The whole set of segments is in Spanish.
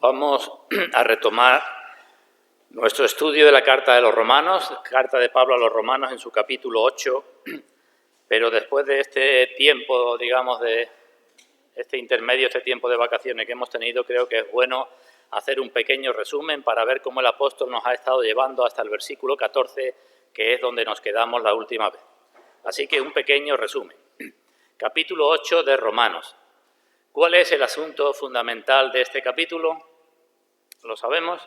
Vamos a retomar nuestro estudio de la Carta de los Romanos, Carta de Pablo a los Romanos en su capítulo 8, pero después de este tiempo, digamos, de este intermedio, este tiempo de vacaciones que hemos tenido, creo que es bueno hacer un pequeño resumen para ver cómo el apóstol nos ha estado llevando hasta el versículo 14, que es donde nos quedamos la última vez. Así que un pequeño resumen. Capítulo 8 de Romanos. ¿Cuál es el asunto fundamental de este capítulo? ¿Lo sabemos?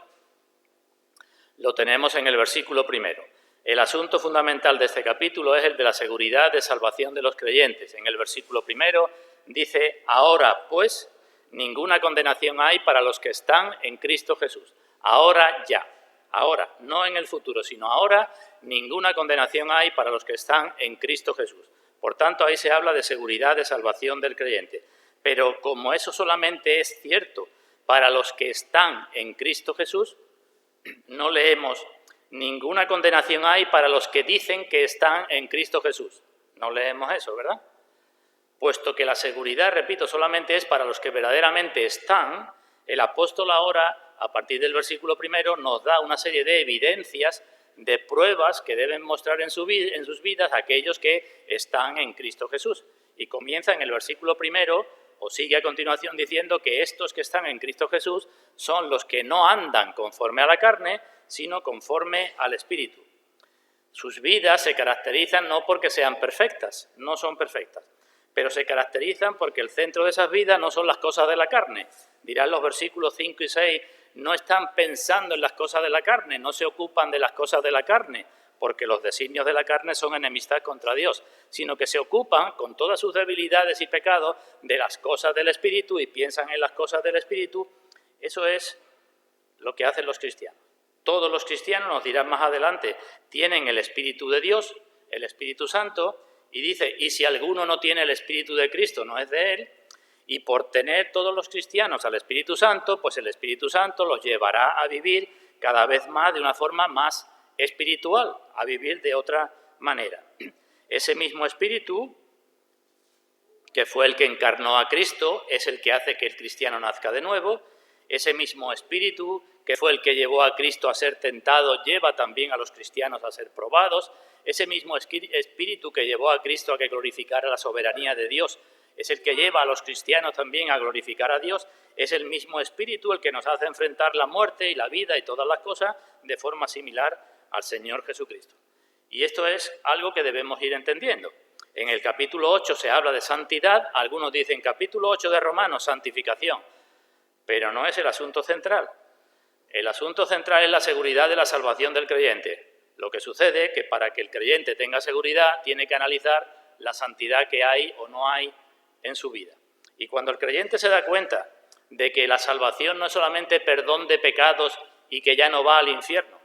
Lo tenemos en el versículo primero. El asunto fundamental de este capítulo es el de la seguridad de salvación de los creyentes. En el versículo primero dice: ahora, pues, ninguna condenación hay para los que están en Cristo Jesús. Ahora ya. Ahora, no en el futuro, sino ahora, ninguna condenación hay para los que están en Cristo Jesús. Por tanto, ahí se habla de seguridad de salvación del creyente. Pero como eso solamente es cierto para los que están en Cristo Jesús, no leemos ninguna condenación hay para los que dicen que están en Cristo Jesús. No leemos eso, ¿verdad? Puesto que la seguridad, repito, solamente es para los que verdaderamente están, el apóstol ahora, a partir del versículo primero, nos da una serie de evidencias, de pruebas que deben mostrar en sus vidas aquellos que están en Cristo Jesús. Y comienza en el versículo primero, o sigue a continuación diciendo que estos que están en Cristo Jesús son los que no andan conforme a la carne, sino conforme al Espíritu. Sus vidas se caracterizan no porque sean perfectas, no son perfectas, pero se caracterizan porque el centro de esas vidas no son las cosas de la carne. Dirán los versículos 5 y 6, no están pensando en las cosas de la carne, no se ocupan de las cosas de la carne, porque los designios de la carne son enemistad contra Dios, sino que se ocupan, con todas sus debilidades y pecados, de las cosas del Espíritu y piensan en las cosas del Espíritu. Eso es lo que hacen los cristianos. Todos los cristianos, nos dirán más adelante, tienen el Espíritu de Dios, el Espíritu Santo, y dice, y si alguno no tiene el Espíritu de Cristo, no es de él, y por tener todos los cristianos al Espíritu Santo, pues el Espíritu Santo los llevará a vivir cada vez más de una forma más espiritual, a vivir de otra manera. Ese mismo Espíritu, que fue el que encarnó a Cristo, es el que hace que el cristiano nazca de nuevo. Ese mismo Espíritu, que fue el que llevó a Cristo a ser tentado, lleva también a los cristianos a ser probados. Ese mismo Espíritu que llevó a Cristo a que glorificara la soberanía de Dios, es el que lleva a los cristianos también a glorificar a Dios. Es el mismo Espíritu el que nos hace enfrentar la muerte y la vida y todas las cosas de forma similar al Señor Jesucristo. Y esto es algo que debemos ir entendiendo. En el capítulo 8 se habla de santidad, algunos dicen capítulo 8 de Romanos, santificación, pero no es el asunto central. El asunto central es la seguridad de la salvación del creyente. Lo que sucede es que para que el creyente tenga seguridad tiene que analizar la santidad que hay o no hay en su vida. Y cuando el creyente se da cuenta de que la salvación no es solamente perdón de pecados y que ya no va al infierno,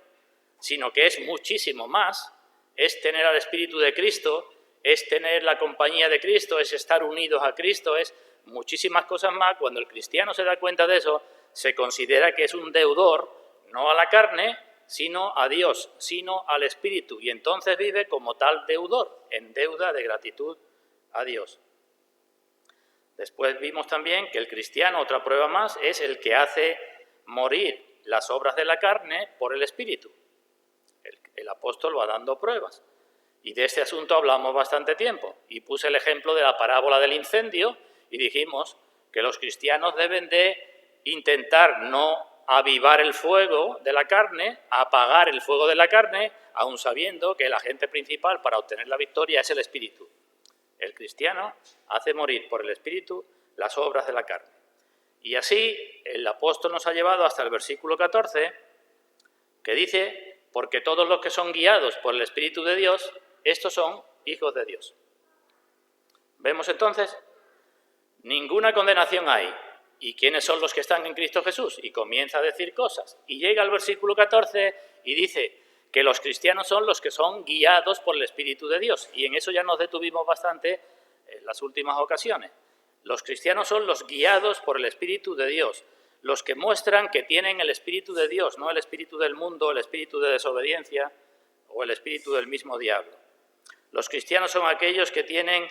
sino que es muchísimo más, es tener al Espíritu de Cristo, es tener la compañía de Cristo, es estar unidos a Cristo, es muchísimas cosas más. Cuando el cristiano se da cuenta de eso, se considera que es un deudor, no a la carne, sino a Dios, sino al Espíritu, y entonces vive como tal deudor, en deuda de gratitud a Dios. Después vimos también que el cristiano, otra prueba más, es el que hace morir las obras de la carne por el Espíritu. El apóstol va dando pruebas. Y de este asunto hablamos bastante tiempo. Y puse el ejemplo de la parábola del incendio y dijimos que los cristianos deben de intentar no avivar el fuego de la carne, apagar el fuego de la carne, aun sabiendo que el agente principal para obtener la victoria es el Espíritu. El cristiano hace morir por el Espíritu las obras de la carne. Y así el apóstol nos ha llevado hasta el versículo 14, que dice, porque todos los que son guiados por el Espíritu de Dios, estos son hijos de Dios. Vemos entonces, ninguna condenación hay. ¿Y quiénes son los que están en Cristo Jesús? Y comienza a decir cosas. Y llega al versículo 14 y dice que los cristianos son los que son guiados por el Espíritu de Dios. Y en eso ya nos detuvimos bastante en las últimas ocasiones. Los cristianos son los guiados por el Espíritu de Dios, los que muestran que tienen el Espíritu de Dios, no el espíritu del mundo, el espíritu de desobediencia o el espíritu del mismo diablo. Los cristianos son aquellos que tienen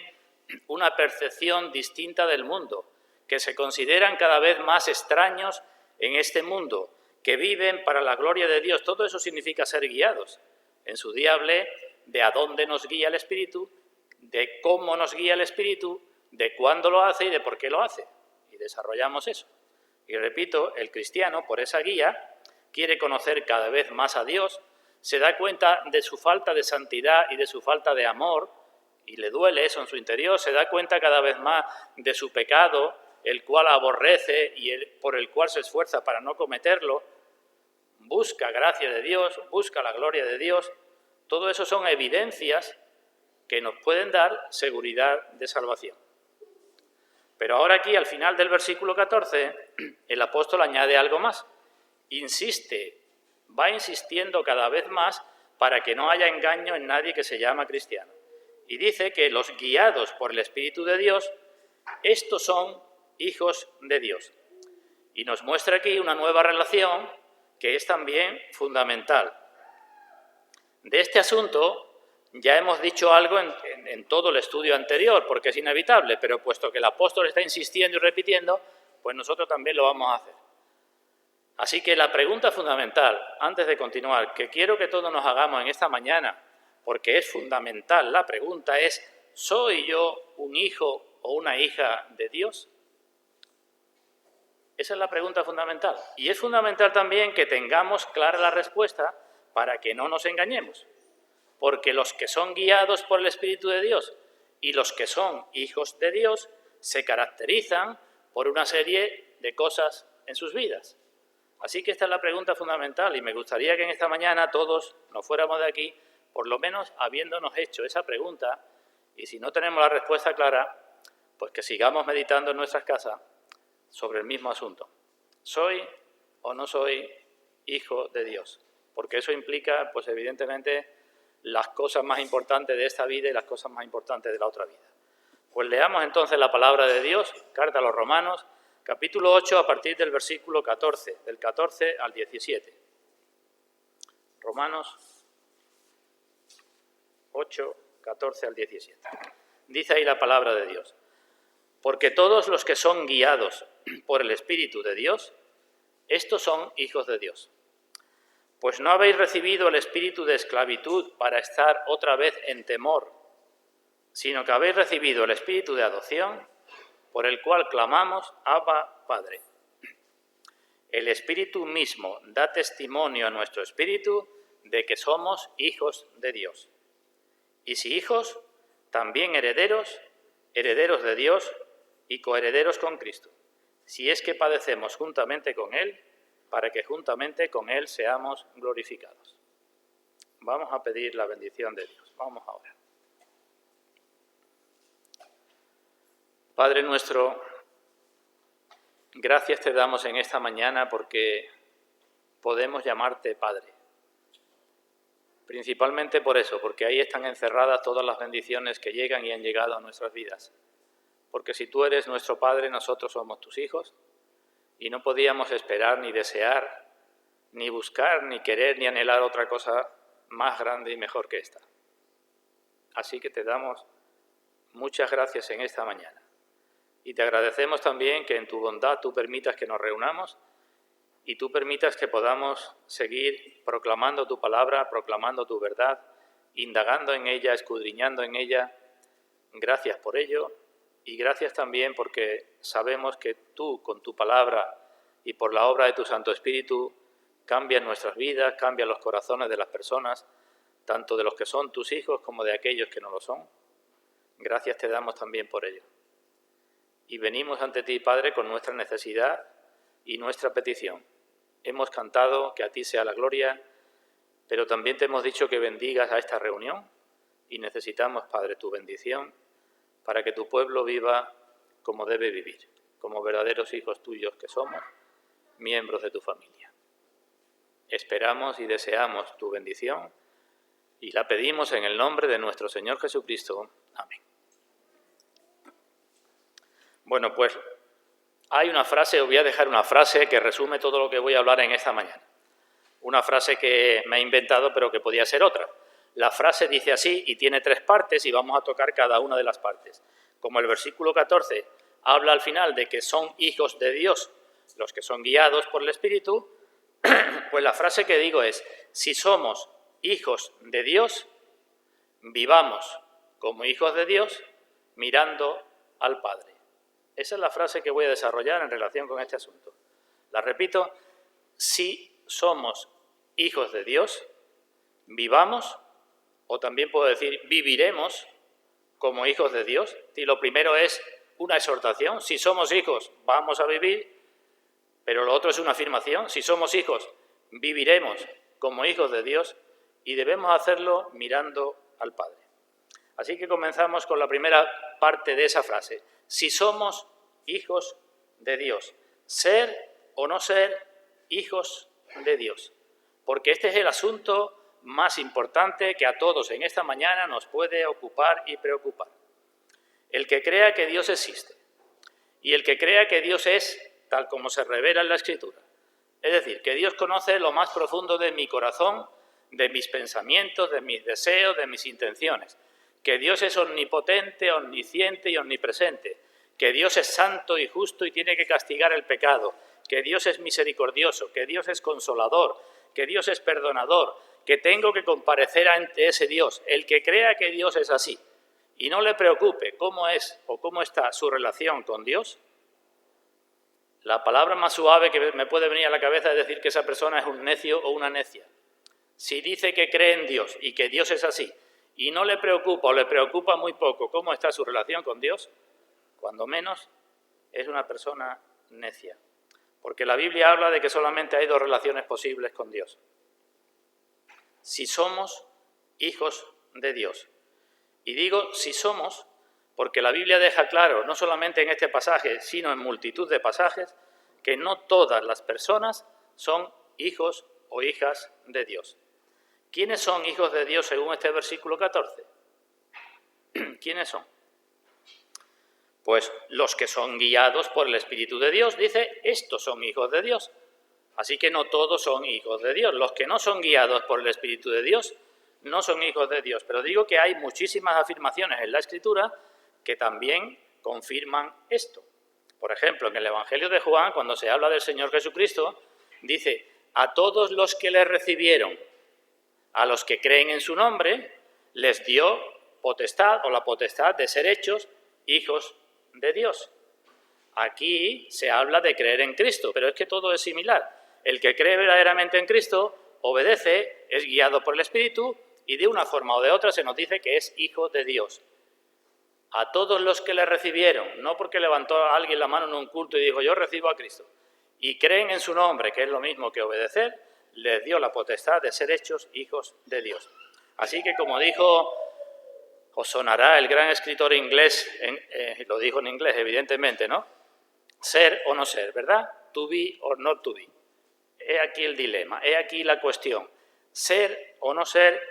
una percepción distinta del mundo, que se consideran cada vez más extraños en este mundo, que viven para la gloria de Dios. Todo eso significa ser guiados. En su día hablé de a dónde nos guía el Espíritu, de cómo nos guía el Espíritu, de cuándo lo hace y de por qué lo hace. Y desarrollamos eso. Y repito, el cristiano, por esa guía, quiere conocer cada vez más a Dios, se da cuenta de su falta de santidad y de su falta de amor, y le duele eso en su interior, se da cuenta cada vez más de su pecado, el cual aborrece y por el cual se esfuerza para no cometerlo, busca gracia de Dios, busca la gloria de Dios. Todo eso son evidencias que nos pueden dar seguridad de salvación. Pero ahora aquí, al final del versículo 14, el apóstol añade algo más. Va insistiendo cada vez más para que no haya engaño en nadie que se llama cristiano. Y dice que los guiados por el Espíritu de Dios, estos son hijos de Dios. Y nos muestra aquí una nueva relación que es también fundamental. De este asunto ya hemos dicho algo en todo el estudio anterior, porque es inevitable, pero puesto que el apóstol está insistiendo y repitiendo, pues nosotros también lo vamos a hacer. Así que la pregunta fundamental, antes de continuar, que quiero que todos nos hagamos en esta mañana, porque es fundamental la pregunta, es: ¿soy yo un hijo o una hija de Dios? Esa es la pregunta fundamental. Y es fundamental también que tengamos clara la respuesta para que no nos engañemos. Porque los que son guiados por el Espíritu de Dios y los que son hijos de Dios se caracterizan por una serie de cosas en sus vidas. Así que esta es la pregunta fundamental y me gustaría que en esta mañana todos nos fuéramos de aquí, por lo menos habiéndonos hecho esa pregunta, y si no tenemos la respuesta clara, pues que sigamos meditando en nuestras casas sobre el mismo asunto. ¿Soy o no soy hijo de Dios? Porque eso implica, pues evidentemente, las cosas más importantes de esta vida y las cosas más importantes de la otra vida. Pues leamos entonces la palabra de Dios, carta a los Romanos, capítulo 8, a partir del versículo 14, del 14 al 17. Romanos 8, 14 al 17. Dice ahí la palabra de Dios: porque todos los que son guiados por el Espíritu de Dios, estos son hijos de Dios. Pues no habéis recibido el espíritu de esclavitud para estar otra vez en temor, sino que habéis recibido el espíritu de adopción, por el cual clamamos: Abba, Padre. El Espíritu mismo da testimonio a nuestro espíritu de que somos hijos de Dios. Y si hijos, también herederos, herederos de Dios y coherederos con Cristo, si es que padecemos juntamente con Él, para que juntamente con Él seamos glorificados. Vamos a pedir la bendición de Dios. Vamos a orar. Padre nuestro, gracias te damos en esta mañana porque podemos llamarte Padre. Principalmente por eso, porque ahí están encerradas todas las bendiciones que llegan y han llegado a nuestras vidas. Porque si tú eres nuestro Padre, nosotros somos tus hijos, y no podíamos esperar, ni desear, ni buscar, ni querer, ni anhelar otra cosa más grande y mejor que esta. Así que te damos muchas gracias en esta mañana. Y te agradecemos también que en tu bondad tú permitas que nos reunamos y tú permitas que podamos seguir proclamando tu palabra, proclamando tu verdad, indagando en ella, escudriñando en ella. Gracias por ello. Y gracias también porque sabemos que tú, con tu palabra y por la obra de tu Santo Espíritu, cambias nuestras vidas, cambias los corazones de las personas, tanto de los que son tus hijos como de aquellos que no lo son. Gracias te damos también por ello. Y venimos ante ti, Padre, con nuestra necesidad y nuestra petición. Hemos cantado que a ti sea la gloria, pero también te hemos dicho que bendigas a esta reunión y necesitamos, Padre, tu bendición para que tu pueblo viva como debe vivir, como verdaderos hijos tuyos que somos, miembros de tu familia. Esperamos y deseamos tu bendición y la pedimos en el nombre de nuestro Señor Jesucristo. Amén. Bueno, pues hay una frase, os voy a dejar una frase que resume todo lo que voy a hablar en esta mañana. Una frase que me he inventado pero que podía ser otra. la frase dice así y tiene 3 partes y vamos a tocar cada una de las partes. Como el versículo 14 habla al final de que son hijos de Dios los que son guiados por el Espíritu, pues la frase que digo es: si somos hijos de Dios, vivamos como hijos de Dios mirando al Padre. Esa es la frase que voy a desarrollar en relación con este asunto. La repito: si somos hijos de Dios, vivamos, o también puedo decir viviremos como hijos de Dios. Y lo primero es una exhortación: si somos hijos, vamos a vivir, pero lo otro es una afirmación: si somos hijos, viviremos como hijos de Dios y debemos hacerlo mirando al Padre. Así que comenzamos con la primera parte de esa frase: si somos hijos de Dios, ser o no ser hijos de Dios, porque este es el asunto más importante que a todos en esta mañana nos puede ocupar y preocupar. El que crea que Dios existe y el que crea que Dios es tal como se revela en la Escritura, es decir, que Dios conoce lo más profundo de mi corazón, de mis pensamientos, de mis deseos, de mis intenciones, que Dios es omnipotente, omnisciente y omnipresente, que Dios es santo y justo y tiene que castigar el pecado, que Dios es misericordioso, que Dios es consolador, que Dios es perdonador, que tengo que comparecer ante ese Dios. El que crea que Dios es así y no le preocupe cómo es o cómo está su relación con Dios, la palabra más suave que me puede venir a la cabeza es decir que esa persona es un necio o una necia. Si dice que cree en Dios y que Dios es así y no le preocupa o le preocupa muy poco cómo está su relación con Dios, cuando menos es una persona necia. Porque la Biblia habla de que solamente hay 2 relaciones posibles con Dios: si somos hijos de Dios. Y digo si somos porque la Biblia deja claro, no solamente en este pasaje, sino en multitud de pasajes, que no todas las personas son hijos o hijas de Dios. ¿Quiénes son hijos de Dios según este versículo 14? ¿Quiénes son? Pues los que son guiados por el Espíritu de Dios. Dice, estos son hijos de Dios. Así que no todos son hijos de Dios. Los que no son guiados por el Espíritu de Dios no son hijos de Dios. Pero digo que hay muchísimas afirmaciones en la Escritura que también confirman esto. Por ejemplo, en el Evangelio de Juan, cuando se habla del Señor Jesucristo, dice: a todos los que le recibieron, a los que creen en su nombre, les dio potestad o la potestad de ser hechos hijos de Dios. Aquí se habla de creer en Cristo, pero es que todo es similar. El que cree verdaderamente en Cristo obedece, es guiado por el Espíritu y de una forma o de otra se nos dice que es hijo de Dios. A todos los que le recibieron, no porque levantó a alguien la mano en un culto y dijo yo recibo a Cristo, y creen en su nombre, que es lo mismo que obedecer, les dio la potestad de ser hechos hijos de Dios. Así que, como dijo, os sonará el gran escritor inglés, lo dijo en inglés evidentemente, ¿no? Ser o no ser, ¿verdad? To be or not to be. He aquí el dilema, he aquí la cuestión. Ser o no ser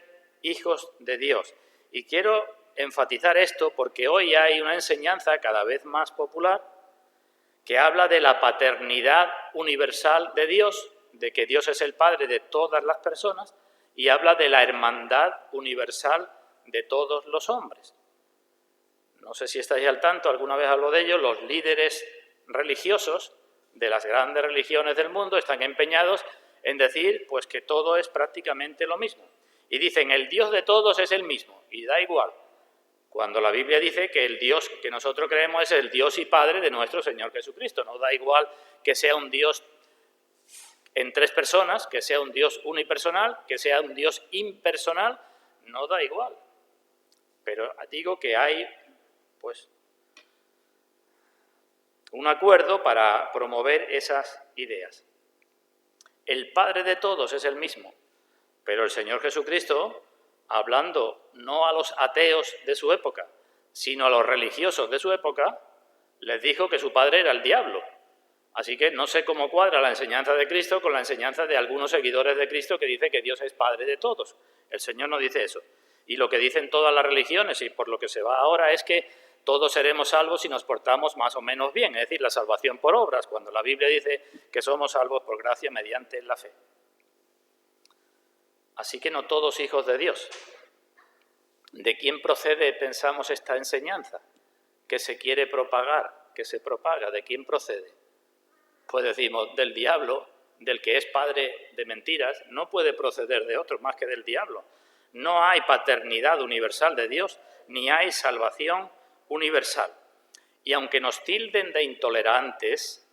hijos de Dios. Y quiero enfatizar esto porque hoy hay una enseñanza cada vez más popular que habla de la paternidad universal de Dios, de que Dios es el Padre de todas las personas, y habla de la hermandad universal de todos los hombres. No sé si estáis al tanto, alguna vez hablo de ello, los líderes religiosos de las grandes religiones del mundo están empeñados en decir pues que todo es prácticamente lo mismo. Y dicen, el Dios de todos es el mismo, y da igual. Cuando la Biblia dice que el Dios que nosotros creemos es el Dios y Padre de nuestro Señor Jesucristo. No da igual que sea un Dios en 3 personas, que sea un Dios unipersonal, que sea un Dios impersonal, no da igual. Pero digo que hay, pues, un acuerdo para promover esas ideas. El Padre de todos es el mismo, pero el Señor Jesucristo, hablando no a los ateos de su época, sino a los religiosos de su época, les dijo que su padre era el diablo. Así que no sé cómo cuadra la enseñanza de Cristo con la enseñanza de algunos seguidores de Cristo que dice que Dios es Padre de todos. El Señor no dice eso. Y lo que dicen todas las religiones, y por lo que se va ahora, es que todos seremos salvos si nos portamos más o menos bien, es decir, la salvación por obras, cuando la Biblia dice que somos salvos por gracia mediante la fe. Así que no todos hijos de Dios. ¿De quién procede, pensamos, esta enseñanza que se quiere propagar, que se propaga? ¿De quién procede? Pues decimos, del diablo, del que es padre de mentiras. No puede proceder de otro más que del diablo. No hay paternidad universal de Dios, ni hay salvación universal. Y aunque nos tilden de intolerantes,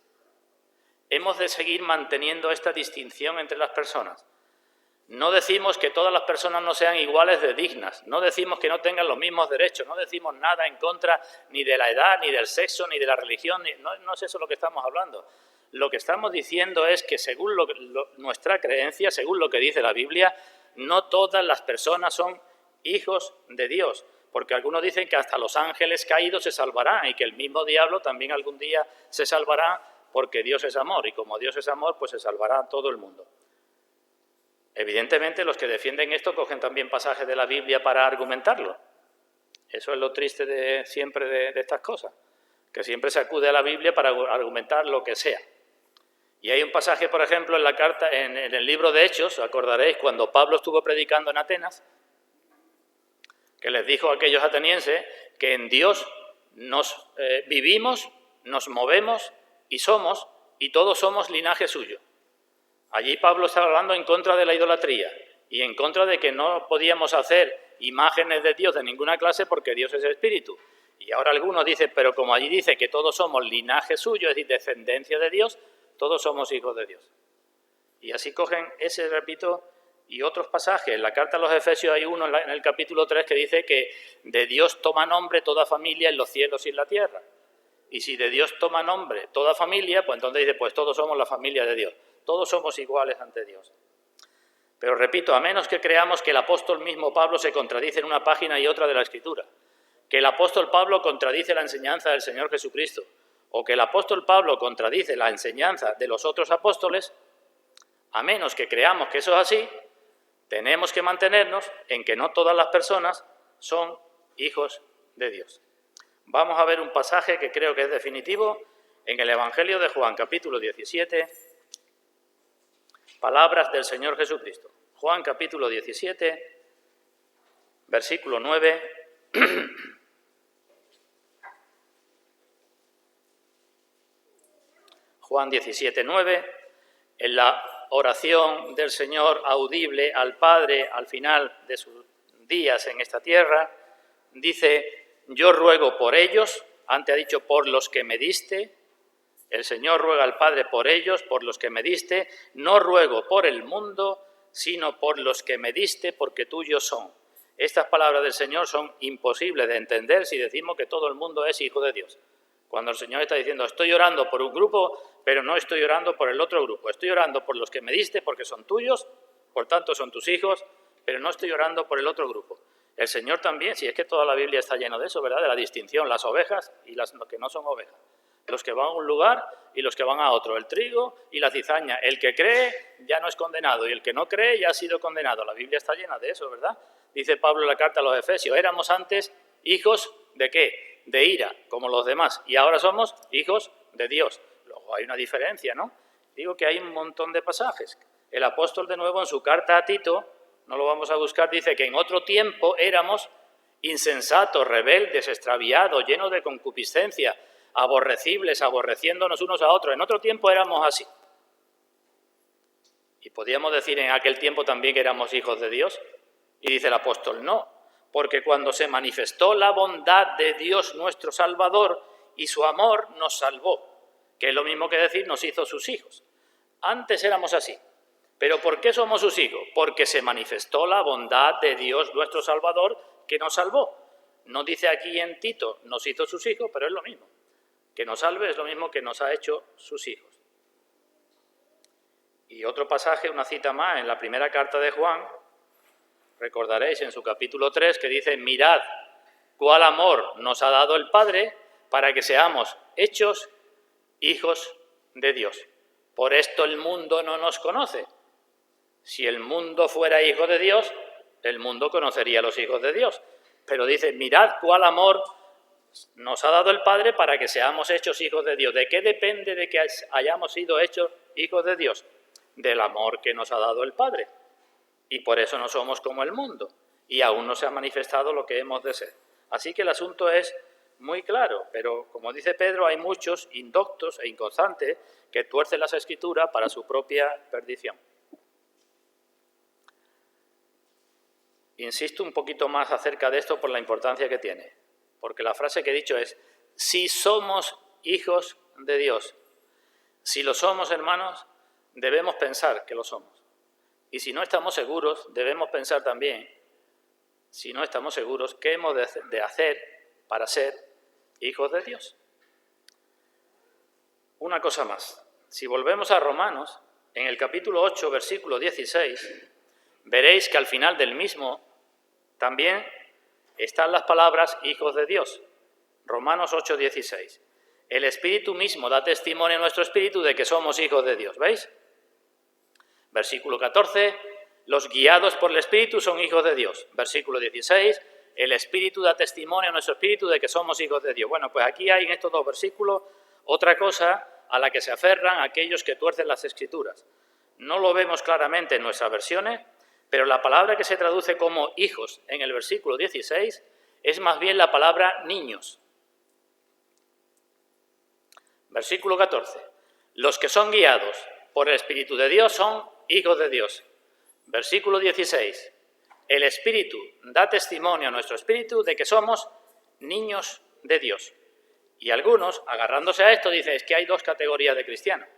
hemos de seguir manteniendo esta distinción entre las personas. No decimos que todas las personas no sean iguales de dignas, no decimos que no tengan los mismos derechos, no decimos nada en contra ni de la edad, ni del sexo, ni de la religión, no es eso lo que estamos hablando. Lo que estamos diciendo es que según nuestra creencia, según lo que dice la Biblia, no todas las personas son hijos de Dios, porque algunos dicen que hasta los ángeles caídos se salvarán y que el mismo diablo también algún día se salvará porque Dios es amor y como Dios es amor, pues se salvará todo el mundo. Evidentemente, los que defienden esto cogen también pasajes de la Biblia para argumentarlo. Eso es lo triste siempre de estas cosas, que siempre se acude a la Biblia para argumentar lo que sea. Y hay un pasaje, por ejemplo, en la carta, en el libro de Hechos, acordaréis, cuando Pablo estuvo predicando en Atenas, que les dijo a aquellos atenienses que en Dios nos vivimos, nos movemos y somos, y todos somos linaje suyo. Allí Pablo estaba hablando en contra de la idolatría y en contra de que no podíamos hacer imágenes de Dios de ninguna clase porque Dios es espíritu. Y ahora algunos dicen, pero como allí dice que todos somos linaje suyo, es decir, descendencia de Dios, todos somos hijos de Dios. Y así cogen ese, repito, y otros pasajes. En la carta a los Efesios hay uno en el capítulo 3 que dice que de Dios toma nombre toda familia en los cielos y en la tierra. Y si de Dios toma nombre toda familia, pues entonces dice, pues todos somos la familia de Dios. Todos somos iguales ante Dios. Pero repito, a menos que creamos que el apóstol mismo Pablo se contradice en una página y otra de la Escritura, que el apóstol Pablo contradice la enseñanza del Señor Jesucristo, o que el apóstol Pablo contradice la enseñanza de los otros apóstoles, a menos que creamos que eso es así, tenemos que mantenernos en que no todas las personas son hijos de Dios. Vamos a ver un pasaje que creo que es definitivo en el Evangelio de Juan, capítulo 17, palabras del Señor Jesucristo. Juan, capítulo 17, versículo 9. Juan 17, 9, en la oración del Señor audible al Padre al final de sus días en esta tierra, dice, yo ruego por ellos, antes ha dicho por los que me diste, el Señor ruega al Padre por ellos, por los que me diste, no ruego por el mundo, sino por los que me diste, porque tuyos son. Estas palabras del Señor son imposibles de entender si decimos que todo el mundo es hijo de Dios. Cuando el Señor está diciendo, estoy orando por un grupo, pero no estoy orando por el otro grupo. Estoy orando por los que me diste, porque son tuyos, por tanto son tus hijos, pero no estoy orando por el otro grupo. El Señor también, si es que toda la Biblia está llena de eso, ¿verdad? De la distinción, las ovejas y las que no son ovejas. Los que van a un lugar y los que van a otro, el trigo y la cizaña. El que cree ya no es condenado y el que no cree ya ha sido condenado. La Biblia está llena de eso, ¿verdad? Dice Pablo en la carta a los Efesios, éramos antes hijos ¿de qué? De ira, como los demás, y ahora somos hijos de Dios. Luego hay una diferencia, ¿no? Digo que hay un montón de pasajes. El apóstol de nuevo en su carta a Tito, no lo vamos a buscar, dice que en otro tiempo éramos insensatos, rebeldes, extraviados, llenos de concupiscencia, aborrecibles, aborreciéndonos unos a otros. En otro tiempo éramos así. Y podíamos decir en aquel tiempo también que éramos hijos de Dios. Y dice el apóstol, no, porque cuando se manifestó la bondad de Dios nuestro Salvador y su amor nos salvó, que es lo mismo que decir nos hizo sus hijos. Antes éramos así. ¿Pero por qué somos sus hijos? Porque se manifestó la bondad de Dios nuestro Salvador que nos salvó. No dice aquí en Tito, nos hizo sus hijos, pero es lo mismo. Que nos salve es lo mismo que nos ha hecho sus hijos. Y otro pasaje, una cita más, en la primera carta de Juan, recordaréis en su capítulo 3, que dice, mirad cuál amor nos ha dado el Padre para que seamos hechos hijos de Dios. Por esto el mundo no nos conoce. Si el mundo fuera hijo de Dios, el mundo conocería a los hijos de Dios. Pero dice, mirad cuál amor nos ha dado el Padre para que seamos hechos hijos de Dios. ¿De qué depende de que hayamos sido hechos hijos de Dios? Del amor que nos ha dado el Padre. Y por eso no somos como el mundo. y aún no se ha manifestado lo que hemos de ser. Así que el asunto es muy claro, pero como dice Pedro, hay muchos indoctos e inconstantes que tuercen las Escrituras para su propia perdición. Insisto un poquito más acerca de esto por la importancia que tiene, porque la frase que he dicho es, si somos hijos de Dios. Si lo somos, hermanos, debemos pensar que lo somos. Y si no estamos seguros, debemos pensar también, si no estamos seguros, qué hemos de hacer para ser hijos de Dios. Una cosa más. Si volvemos a Romanos, en el capítulo 8, versículo 16, veréis que al final del mismo también están las palabras hijos de Dios. Romanos 8, 16. El Espíritu mismo da testimonio a nuestro espíritu de que somos hijos de Dios. ¿Veis? Versículo 14. Los guiados por el Espíritu son hijos de Dios. Versículo 16. El Espíritu da testimonio a nuestro espíritu de que somos hijos de Dios. Bueno, pues aquí hay en estos dos versículos otra cosa a la que se aferran aquellos que tuercen las Escrituras. No lo vemos claramente en nuestras versiones, pero la palabra que se traduce como hijos en el versículo 16 es más bien la palabra niños. Versículo 14. Los que son guiados por el Espíritu de Dios son hijos de Dios. Versículo 16. El Espíritu da testimonio a nuestro espíritu de que somos niños de Dios. Y algunos, agarrándose a esto, dicen es que hay dos categorías de cristianos.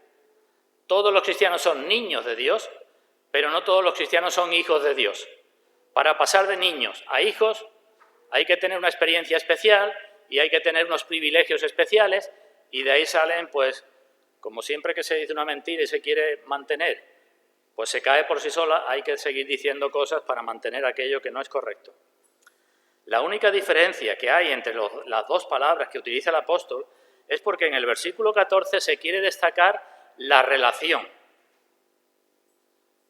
Todos los cristianos son niños de Dios, pero no todos los cristianos son hijos de Dios. Para pasar de niños a hijos hay que tener una experiencia especial y hay que tener unos privilegios especiales y de ahí salen, pues, como siempre que se dice una mentira y se quiere mantener, pues se cae por sí sola, hay que seguir diciendo cosas para mantener aquello que no es correcto. La única diferencia que hay entre las dos palabras que utiliza el apóstol es porque en el versículo 14 se quiere destacar la relación.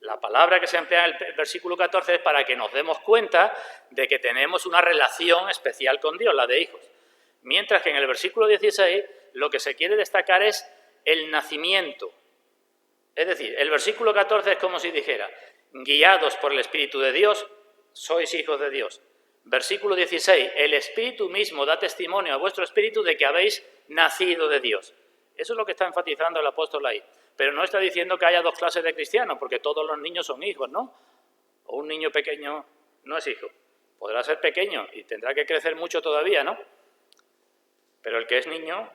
La palabra que se emplea en el versículo 14 es para que nos demos cuenta de que tenemos una relación especial con Dios, la de hijos. Mientras que en el versículo 16 lo que se quiere destacar es el nacimiento. Es decir, el versículo 14 es como si dijera, guiados por el Espíritu de Dios, sois hijos de Dios. Versículo 16, el Espíritu mismo da testimonio a vuestro espíritu de que habéis nacido de Dios. Eso es lo que está enfatizando el apóstol ahí. Pero no está diciendo que haya dos clases de cristianos, porque todos los niños son hijos, ¿no? O un niño pequeño no es hijo. Podrá ser pequeño y tendrá que crecer mucho todavía, ¿no? Pero el que es niño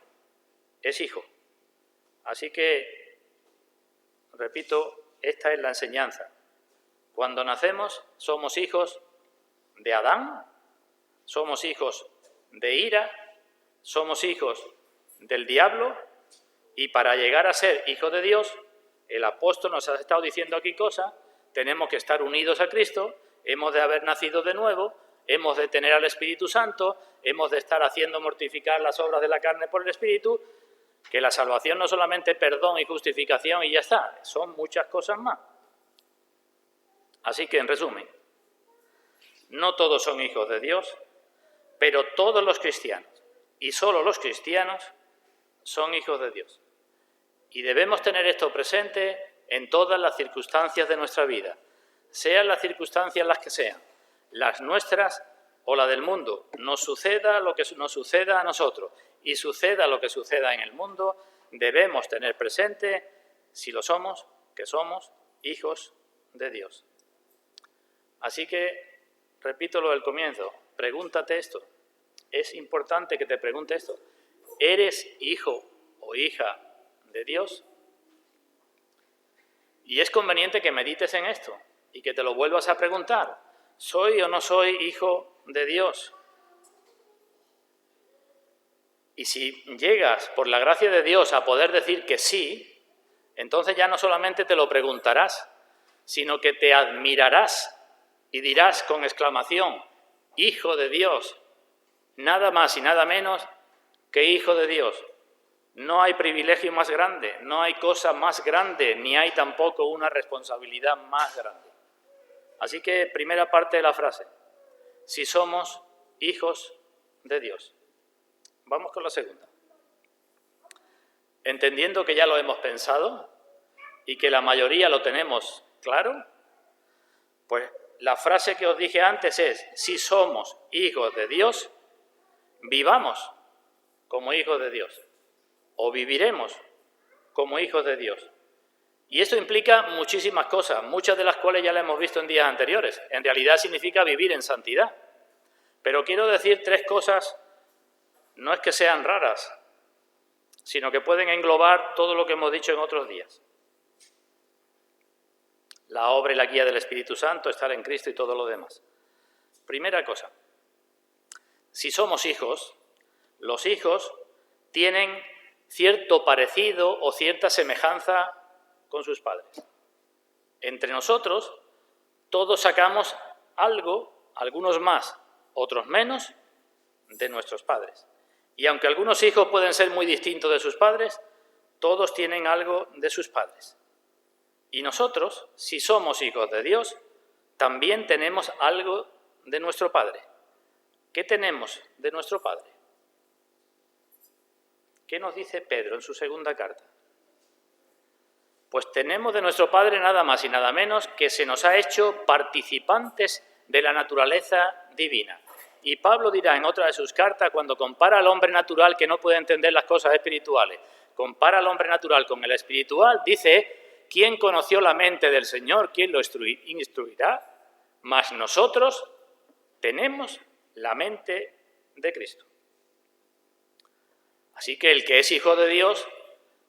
es hijo. Así que, repito, esta es la enseñanza. Cuando nacemos somos hijos de Adán, somos hijos de ira, somos hijos del diablo y para llegar a ser hijos de Dios, el apóstol nos ha estado diciendo aquí cosas, tenemos que estar unidos a Cristo, hemos de haber nacido de nuevo, hemos de tener al Espíritu Santo, hemos de estar haciendo mortificar las obras de la carne por el Espíritu, que la salvación no solamente perdón y justificación y ya está, son muchas cosas más. Así que, en resumen, no todos son hijos de Dios, pero todos los cristianos, y solo los cristianos, son hijos de Dios. Y debemos tener esto presente en todas las circunstancias de nuestra vida, sean las circunstancias las que sean, las nuestras o la del mundo, nos suceda lo que nos suceda a nosotros y suceda lo que suceda en el mundo, debemos tener presente, si lo somos, que somos hijos de Dios. Así que, repito lo del comienzo, pregúntate esto. Es importante que te pregunte esto. ¿Eres hijo o hija de Dios? Y es conveniente que medites en esto y que te lo vuelvas a preguntar. ¿Soy o no soy hijo de Dios? Y si llegas, por la gracia de Dios, a poder decir que sí, entonces ya no solamente te lo preguntarás, sino que te admirarás y dirás con exclamación, Hijo de Dios, nada más y nada menos que Hijo de Dios. No hay privilegio más grande, no hay cosa más grande, ni hay tampoco una responsabilidad más grande. Así que, primera parte de la frase, si somos hijos de Dios. Vamos con la segunda. Entendiendo que ya lo hemos pensado y que la mayoría lo tenemos claro, pues la frase que os dije antes es, si somos hijos de Dios, vivamos como hijos de Dios, o viviremos como hijos de Dios. Y esto implica muchísimas cosas, muchas de las cuales ya las hemos visto en días anteriores. En realidad significa vivir en santidad. Pero quiero decir 3 cosas, no es que sean raras, sino que pueden englobar todo lo que hemos dicho en otros días. La obra y la guía del Espíritu Santo, estar en Cristo y todo lo demás. Primera cosa, si somos hijos, los hijos tienen cierto parecido o cierta semejanza con sus padres. Entre nosotros, todos sacamos algo, algunos más, otros menos, de nuestros padres. Y aunque algunos hijos pueden ser muy distintos de sus padres, todos tienen algo de sus padres. Y nosotros, si somos hijos de Dios, también tenemos algo de nuestro Padre. ¿Qué tenemos de nuestro Padre? ¿Qué nos dice Pedro en su segunda carta? Pues tenemos de nuestro Padre nada más y nada menos que se nos ha hecho participantes de la naturaleza divina. Y Pablo dirá en otra de sus cartas, cuando compara al hombre natural que no puede entender las cosas espirituales, compara al hombre natural con el espiritual, dice, ¿quién conoció la mente del Señor? ¿Quién lo instruirá? Mas nosotros tenemos la mente de Cristo. Así que el que es hijo de Dios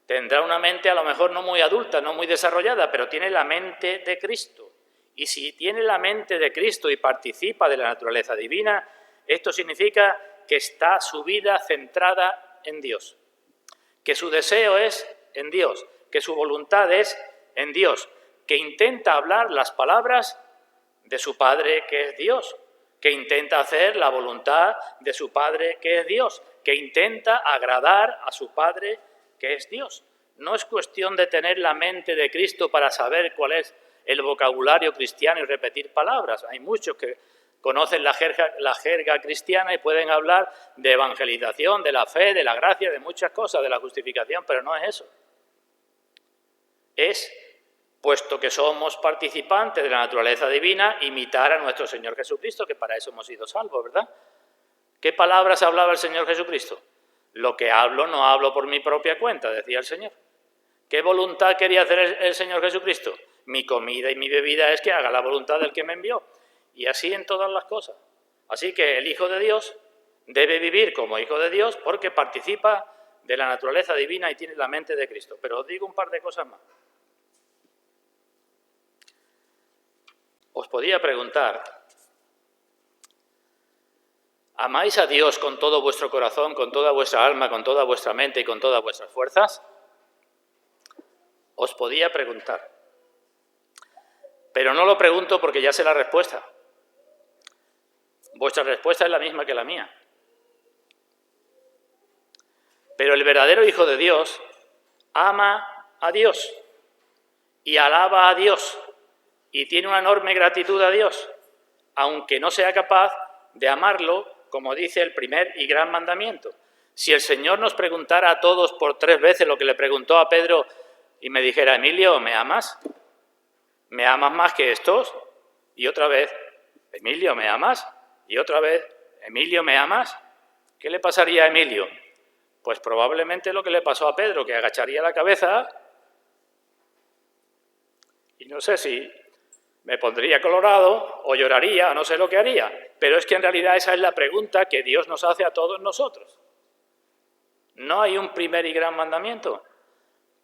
tendrá una mente a lo mejor no muy adulta, no muy desarrollada, pero tiene la mente de Cristo. Y si tiene la mente de Cristo y participa de la naturaleza divina, esto significa que está su vida centrada en Dios, que su deseo es en Dios, que su voluntad es en Dios, que intenta hablar las palabras de su Padre que es Dios, que intenta hacer la voluntad de su Padre que es Dios, que intenta agradar a su Padre que es Dios. No es cuestión de tener la mente de Cristo para saber cuál es el vocabulario cristiano y repetir palabras. Hay muchos que conocen la jerga cristiana y pueden hablar de evangelización, de la fe, de la gracia, de muchas cosas, de la justificación, pero no es eso. Es, puesto que somos participantes de la naturaleza divina, imitar a nuestro Señor Jesucristo, que para eso hemos sido salvos, ¿verdad? ¿Qué palabras hablaba el Señor Jesucristo? Lo que hablo no hablo por mi propia cuenta, decía el Señor. ¿Qué voluntad quería hacer el Señor Jesucristo? Mi comida y mi bebida es que haga la voluntad del que me envió. Y así en todas las cosas. Así que el Hijo de Dios debe vivir como Hijo de Dios porque participa de la naturaleza divina y tiene la mente de Cristo. Pero os digo un par de cosas más. Os podía preguntar, ¿amáis a Dios con todo vuestro corazón, con toda vuestra alma, con toda vuestra mente y con todas vuestras fuerzas? Os podía preguntar. Pero no lo pregunto porque ya sé la respuesta. Vuestra respuesta es la misma que la mía. Pero el verdadero Hijo de Dios ama a Dios y alaba a Dios y tiene una enorme gratitud a Dios, aunque no sea capaz de amarlo, como dice el primer y gran mandamiento. Si el Señor nos preguntara a todos por 3 veces lo que le preguntó a Pedro y me dijera, Emilio, ¿me amas? ¿Me amas más que estos? Y otra vez, Emilio, ¿me amas? Y otra vez, Emilio, ¿me amas? ¿Qué le pasaría a Emilio? Pues probablemente lo que le pasó a Pedro, que agacharía la cabeza y no sé si me pondría colorado o lloraría, no sé lo que haría. Pero es que en realidad esa es la pregunta que Dios nos hace a todos nosotros. ¿No hay un primer y gran mandamiento?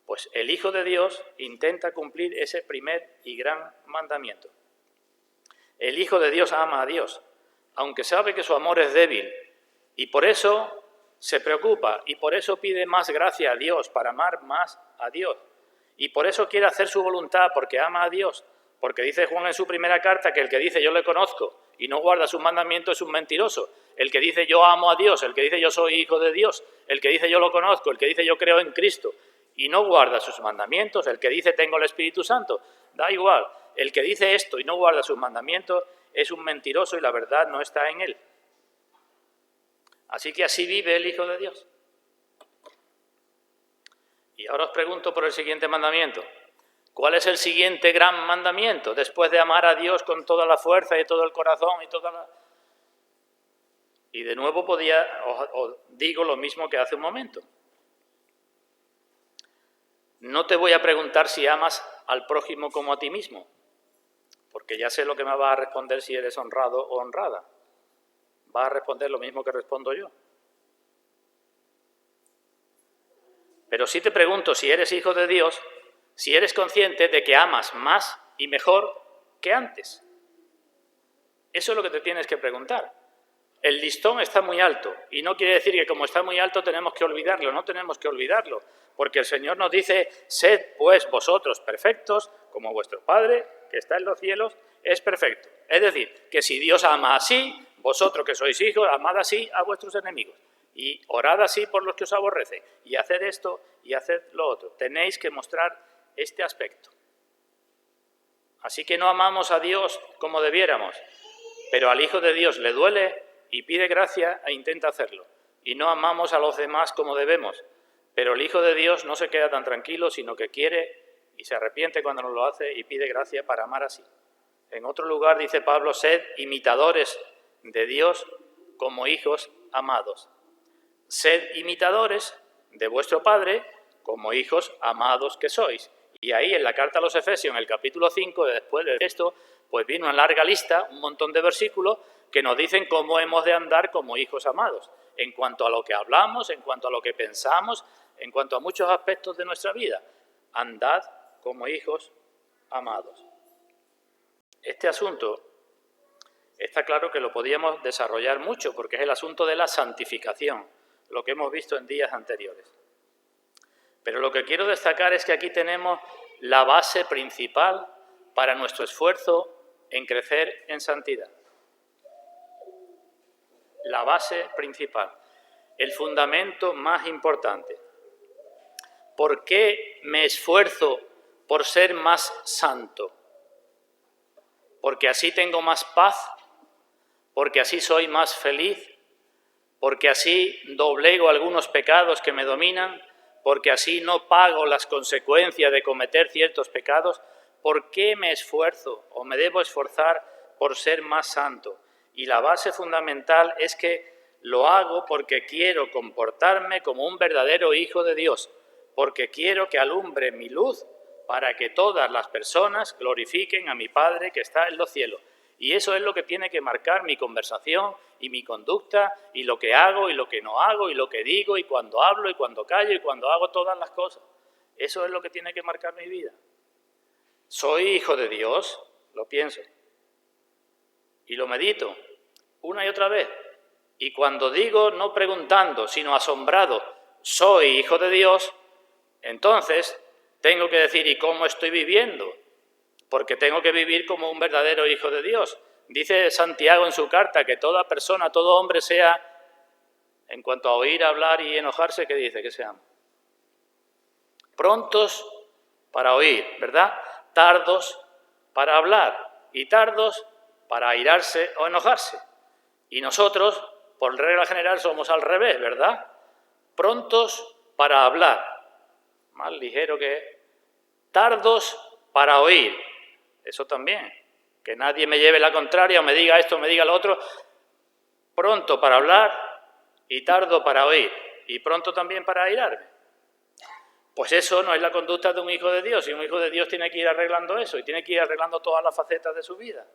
Pues el Hijo de Dios intenta cumplir ese primer y gran mandamiento. El Hijo de Dios ama a Dios, aunque sabe que su amor es débil, y por eso se preocupa, y por eso pide más gracia a Dios, para amar más a Dios. Y por eso quiere hacer su voluntad, porque ama a Dios, porque dice Juan en su primera carta que el que dice yo le conozco y no guarda sus mandamientos es un mentiroso. El que dice yo amo a Dios, el que dice yo soy hijo de Dios, el que dice yo lo conozco, el que dice yo creo en Cristo y no guarda sus mandamientos, el que dice tengo el Espíritu Santo, da igual. El que dice esto y no guarda sus mandamientos es un mentiroso y la verdad no está en él. Así que así vive el Hijo de Dios. Y ahora os pregunto por el siguiente mandamiento. ¿Cuál es el siguiente gran mandamiento? Después de amar a Dios con toda la fuerza y todo el corazón y toda la... Y de nuevo os digo lo mismo que hace un momento. No te voy a preguntar si amas al prójimo como a ti mismo, porque ya sé lo que me vas a responder si eres honrado o honrada. Vas a responder lo mismo que respondo yo. Pero sí te pregunto si eres hijo de Dios, si eres consciente de que amas más y mejor que antes. Eso es lo que te tienes que preguntar. El listón está muy alto y no quiere decir que como está muy alto tenemos que olvidarlo, no tenemos que olvidarlo, porque el Señor nos dice, sed pues vosotros perfectos como vuestro Padre que está en los cielos es perfecto. Es decir, que si Dios ama así, vosotros que sois hijos, amad así a vuestros enemigos y orad así por los que os aborrecen y haced esto y haced lo otro. Tenéis que mostrar este aspecto. Así que no amamos a Dios como debiéramos, pero al Hijo de Dios le duele y pide gracia e intenta hacerlo. Y no amamos a los demás como debemos, pero el Hijo de Dios no se queda tan tranquilo, sino que quiere y se arrepiente cuando no lo hace y pide gracia para amar así. En otro lugar dice Pablo, sed imitadores de Dios como hijos amados. Sed imitadores de vuestro Padre como hijos amados que sois. Y ahí en la carta a los Efesios, en el capítulo 5, después de esto, pues viene una larga lista, un montón de versículos que nos dicen cómo hemos de andar como hijos amados, en cuanto a lo que hablamos, en cuanto a lo que pensamos, en cuanto a muchos aspectos de nuestra vida. Andad como hijos amados. Este asunto está claro que lo podíamos desarrollar mucho, porque es el asunto de la santificación, lo que hemos visto en días anteriores. Pero lo que quiero destacar es que aquí tenemos la base principal para nuestro esfuerzo en crecer en santidad. La base principal, el fundamento más importante. ¿Por qué me esfuerzo por ser más santo? ¿Porque así tengo más paz? ¿Porque así soy más feliz? ¿Porque así doblego algunos pecados que me dominan? ¿Porque así no pago las consecuencias de cometer ciertos pecados? ¿Por qué me esfuerzo o me debo esforzar por ser más santo? Y la base fundamental es que lo hago porque quiero comportarme como un verdadero hijo de Dios, porque quiero que alumbre mi luz para que todas las personas glorifiquen a mi Padre que está en los cielos. Y eso es lo que tiene que marcar mi conversación y mi conducta y lo que hago y lo que no hago y lo que digo y cuando hablo y cuando callo y cuando hago todas las cosas. Eso es lo que tiene que marcar mi vida. ¿Soy hijo de Dios? Lo pienso. Y lo medito una y otra vez. Y cuando digo, no preguntando, sino asombrado, ¿soy hijo de Dios? Entonces tengo que decir, ¿y cómo estoy viviendo? Porque tengo que vivir como un verdadero hijo de Dios. Dice Santiago en su carta que toda persona, todo hombre sea, en cuanto a oír, hablar y enojarse, ¿qué dice? Que seamos prontos para oír, ¿verdad? Tardos para hablar y tardos para airarse o enojarse. Y nosotros, por regla general, somos al revés, ¿verdad? Prontos para hablar, más ligero que tardos para oír. Eso también, que nadie me lleve la contraria o me diga esto o me diga lo otro. Pronto para hablar y tardo para oír. Y pronto también para airarme. Pues eso no es la conducta de un hijo de Dios. Y un hijo de Dios tiene que ir arreglando eso y tiene que ir arreglando todas las facetas de su vida.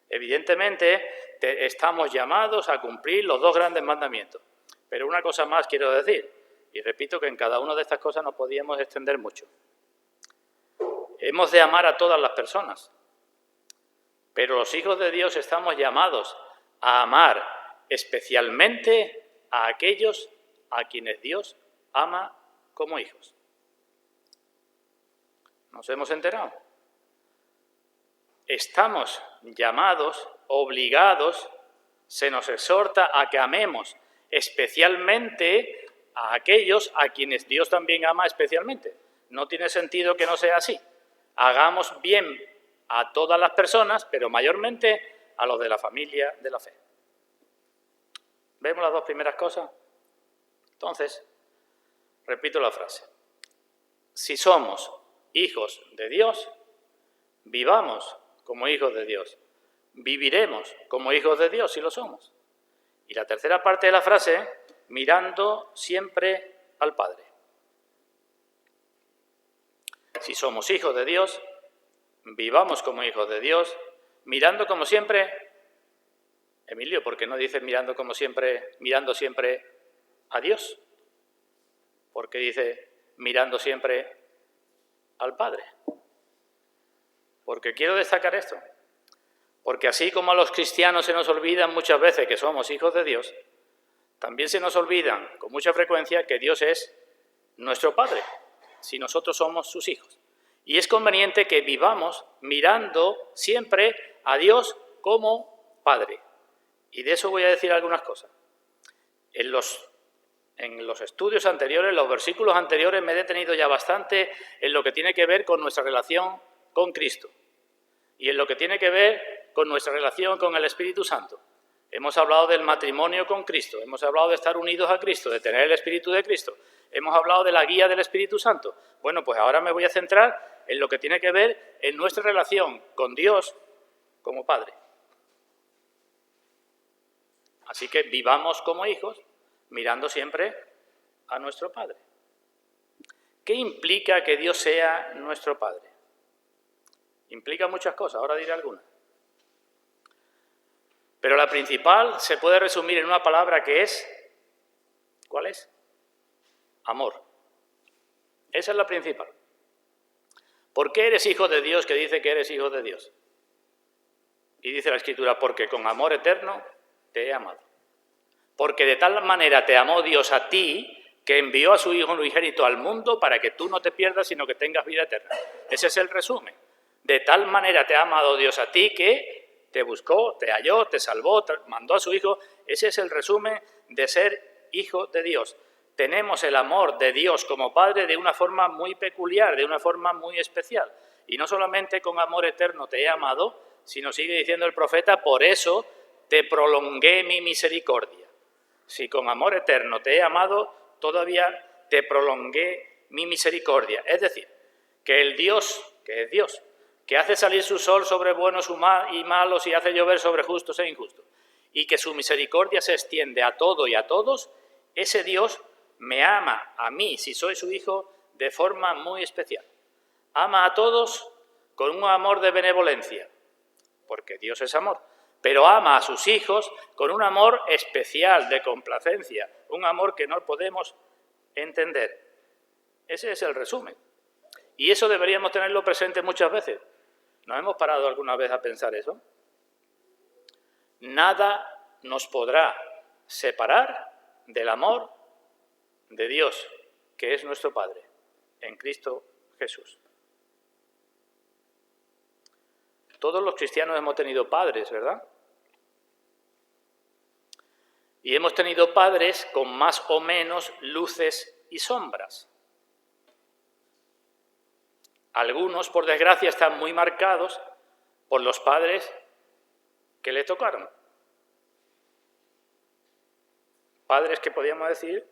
Evidentemente, estamos llamados a cumplir los dos grandes mandamientos. Pero una cosa más quiero decir, y repito que en cada una de estas cosas nos podíamos extender mucho. Hemos de amar a todas las personas, pero los hijos de Dios estamos llamados a amar especialmente a aquellos a quienes Dios ama como hijos. ¿Nos hemos enterado? Estamos llamados, obligados, se nos exhorta a que amemos especialmente a aquellos a quienes Dios también ama especialmente. No tiene sentido que no sea así. Hagamos bien a todas las personas, pero mayormente a los de la familia de la fe. ¿Vemos las dos primeras cosas? Entonces, repito la frase. Si somos hijos de Dios, vivamos como hijos de Dios. Viviremos como hijos de Dios si lo somos. Y la tercera parte de la frase, mirando siempre al Padre. Si somos hijos de Dios, vivamos como hijos de Dios, mirando como siempre, Emilio, ¿por qué no dice mirando siempre a Dios? ¿Por qué dice mirando siempre al Padre? Porque quiero destacar esto. Porque así como a los cristianos se nos olvidan muchas veces que somos hijos de Dios, también se nos olvidan con mucha frecuencia que Dios es nuestro Padre, si nosotros somos sus hijos. Y es conveniente que vivamos mirando siempre a Dios como Padre. Y de eso voy a decir algunas cosas. En los estudios anteriores, en los versículos anteriores, me he detenido ya bastante en lo que tiene que ver con nuestra relación con Cristo y en lo que tiene que ver con nuestra relación con el Espíritu Santo. Hemos hablado del matrimonio con Cristo, hemos hablado de estar unidos a Cristo, de tener el Espíritu de Cristo, hemos hablado de la guía del Espíritu Santo. Bueno, pues ahora me voy a centrar en lo que tiene que ver en nuestra relación con Dios como Padre. Así que vivamos como hijos, mirando siempre a nuestro Padre. ¿Qué implica que Dios sea nuestro Padre? Implica muchas cosas, ahora diré algunas. Pero la principal se puede resumir en una palabra que es, ¿cuál es? Amor. Esa es la principal. ¿Por qué eres hijo de Dios que dice que eres hijo de Dios? Y dice la Escritura, porque con amor eterno te he amado. Porque de tal manera te amó Dios a ti, que envió a su Hijo unigénito al mundo para que tú no te pierdas, sino que tengas vida eterna. Ese es el resumen. De tal manera te ha amado Dios a ti, que te buscó, te halló, te salvó, te mandó a su Hijo. Ese es el resumen de ser hijo de Dios. Tenemos el amor de Dios como Padre de una forma muy peculiar, de una forma muy especial. Y no solamente con amor eterno te he amado, sino sigue diciendo el profeta, por eso te prolongué mi misericordia. Si con amor eterno te he amado, todavía te prolongué mi misericordia. Es decir, que el Dios, que es Dios, que hace salir su sol sobre buenos y malos y hace llover sobre justos e injustos, y que su misericordia se extiende a todo y a todos, ese Dios me ama a mí, si soy su hijo, de forma muy especial. Ama a todos con un amor de benevolencia, porque Dios es amor, pero ama a sus hijos con un amor especial, de complacencia, un amor que no podemos entender. Ese es el resumen. Y eso deberíamos tenerlo presente muchas veces. ¿Nos hemos parado alguna vez a pensar eso? Nada nos podrá separar del amor de Dios, que es nuestro Padre, en Cristo Jesús. Todos los cristianos hemos tenido padres, ¿verdad? Y hemos tenido padres con más o menos luces y sombras. Algunos, por desgracia, están muy marcados por los padres que le tocaron. Padres que podríamos decir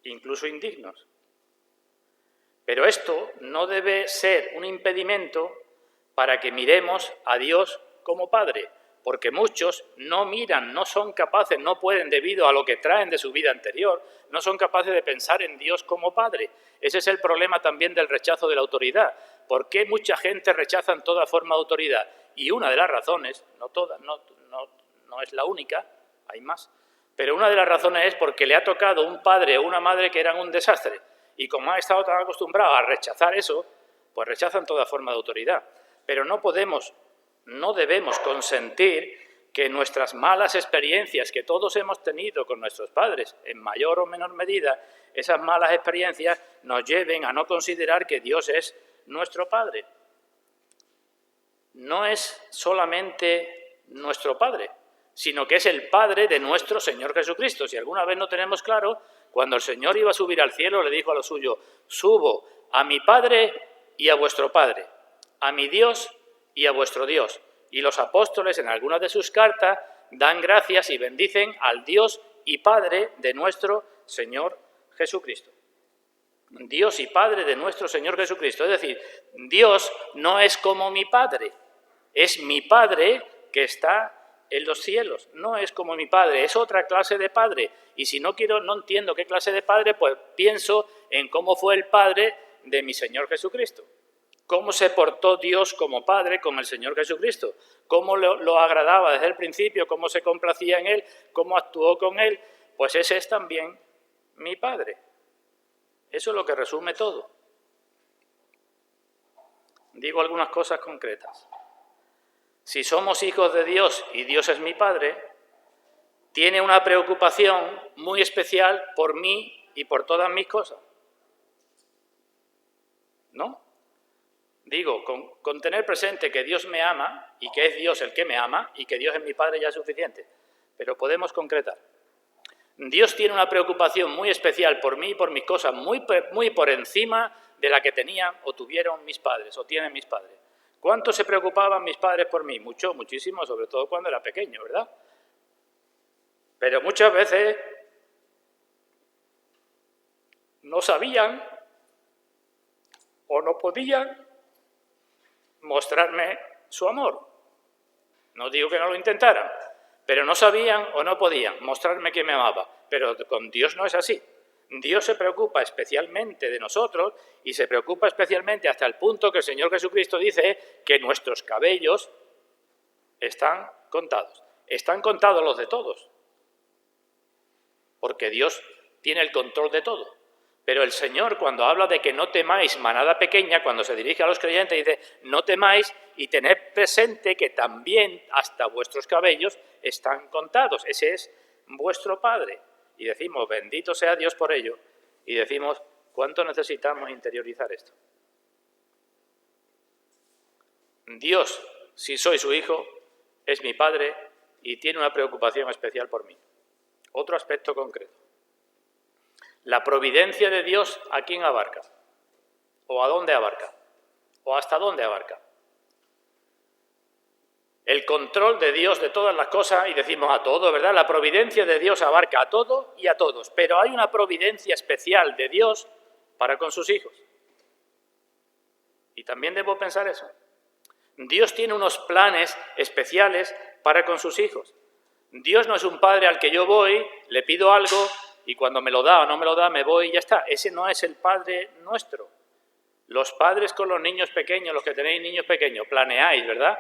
incluso indignos. Pero esto no debe ser un impedimento para que miremos a Dios como Padre, porque muchos no miran, no son capaces, no pueden, debido a lo que traen de su vida anterior, no son capaces de pensar en Dios como Padre. Ese es el problema también del rechazo de la autoridad. ¿Por qué mucha gente rechaza toda forma de autoridad? Y una de las razones, no toda, no es la única, hay más, pero una de las razones es porque le ha tocado un padre o una madre que eran un desastre. Y como han estado tan acostumbrados a rechazar eso, pues rechazan toda forma de autoridad. Pero no debemos consentir que nuestras malas experiencias que todos hemos tenido con nuestros padres, en mayor o menor medida, esas malas experiencias nos lleven a no considerar que Dios es nuestro Padre. No es solamente nuestro Padre, sino que es el Padre de nuestro Señor Jesucristo. Si alguna vez no tenemos claro, cuando el Señor iba a subir al cielo, le dijo a los suyos, subo a mi Padre y a vuestro Padre, a mi Dios y a vuestro Dios. Y los apóstoles en algunas de sus cartas dan gracias y bendicen al Dios y Padre de nuestro Señor Jesucristo. Dios y Padre de nuestro Señor Jesucristo. Es decir, Dios no es como mi Padre, es mi Padre que está en los cielos. No es como mi Padre, es otra clase de Padre. Y si no entiendo qué clase de Padre, pues pienso en cómo fue el Padre de mi Señor Jesucristo. Cómo se portó Dios como Padre con el Señor Jesucristo. Cómo lo agradaba desde el principio, cómo se complacía en Él, cómo actuó con Él. Pues ese es también mi Padre. Eso es lo que resume todo. Digo algunas cosas concretas. Si somos hijos de Dios y Dios es mi Padre, tiene una preocupación muy especial por mí y por todas mis cosas. ¿No? Digo, con tener presente que Dios me ama y que es Dios el que me ama y que Dios es mi Padre ya es suficiente. Pero podemos concretar. Dios tiene una preocupación muy especial por mí y por mis cosas, muy por encima de la que tenían o tuvieron mis padres o tienen mis padres. ¿Cuánto se preocupaban mis padres por mí? Mucho, muchísimo, sobre todo cuando era pequeño, ¿verdad? Pero muchas veces no sabían o no podían mostrarme su amor. No digo que no lo intentaran, pero no sabían o no podían mostrarme que me amaba. Pero con Dios no es así. Dios se preocupa especialmente de nosotros y se preocupa especialmente hasta el punto que el Señor Jesucristo dice que nuestros cabellos están contados. Están contados los de todos, porque Dios tiene el control de todo. Pero el Señor, cuando habla de que no temáis manada pequeña, cuando se dirige a los creyentes, dice, no temáis y tened presente que también hasta vuestros cabellos están contados. Ese es vuestro Padre. Y decimos, bendito sea Dios por ello. Y decimos, ¿cuánto necesitamos interiorizar esto? Dios, si soy su hijo, es mi Padre y tiene una preocupación especial por mí. Otro aspecto concreto. La providencia de Dios, ¿a quién abarca? ¿O a dónde abarca? ¿O hasta dónde abarca? El control de Dios de todas las cosas, y decimos a todo, ¿verdad? La providencia de Dios abarca a todo y a todos, pero hay una providencia especial de Dios para con sus hijos. Y también debo pensar eso. Dios tiene unos planes especiales para con sus hijos. Dios no es un padre al que yo voy, le pido algo y cuando me lo da o no me lo da me voy y ya está. Ese no es el Padre nuestro. Los padres con los niños pequeños, los que tenéis niños pequeños, planeáis, ¿verdad?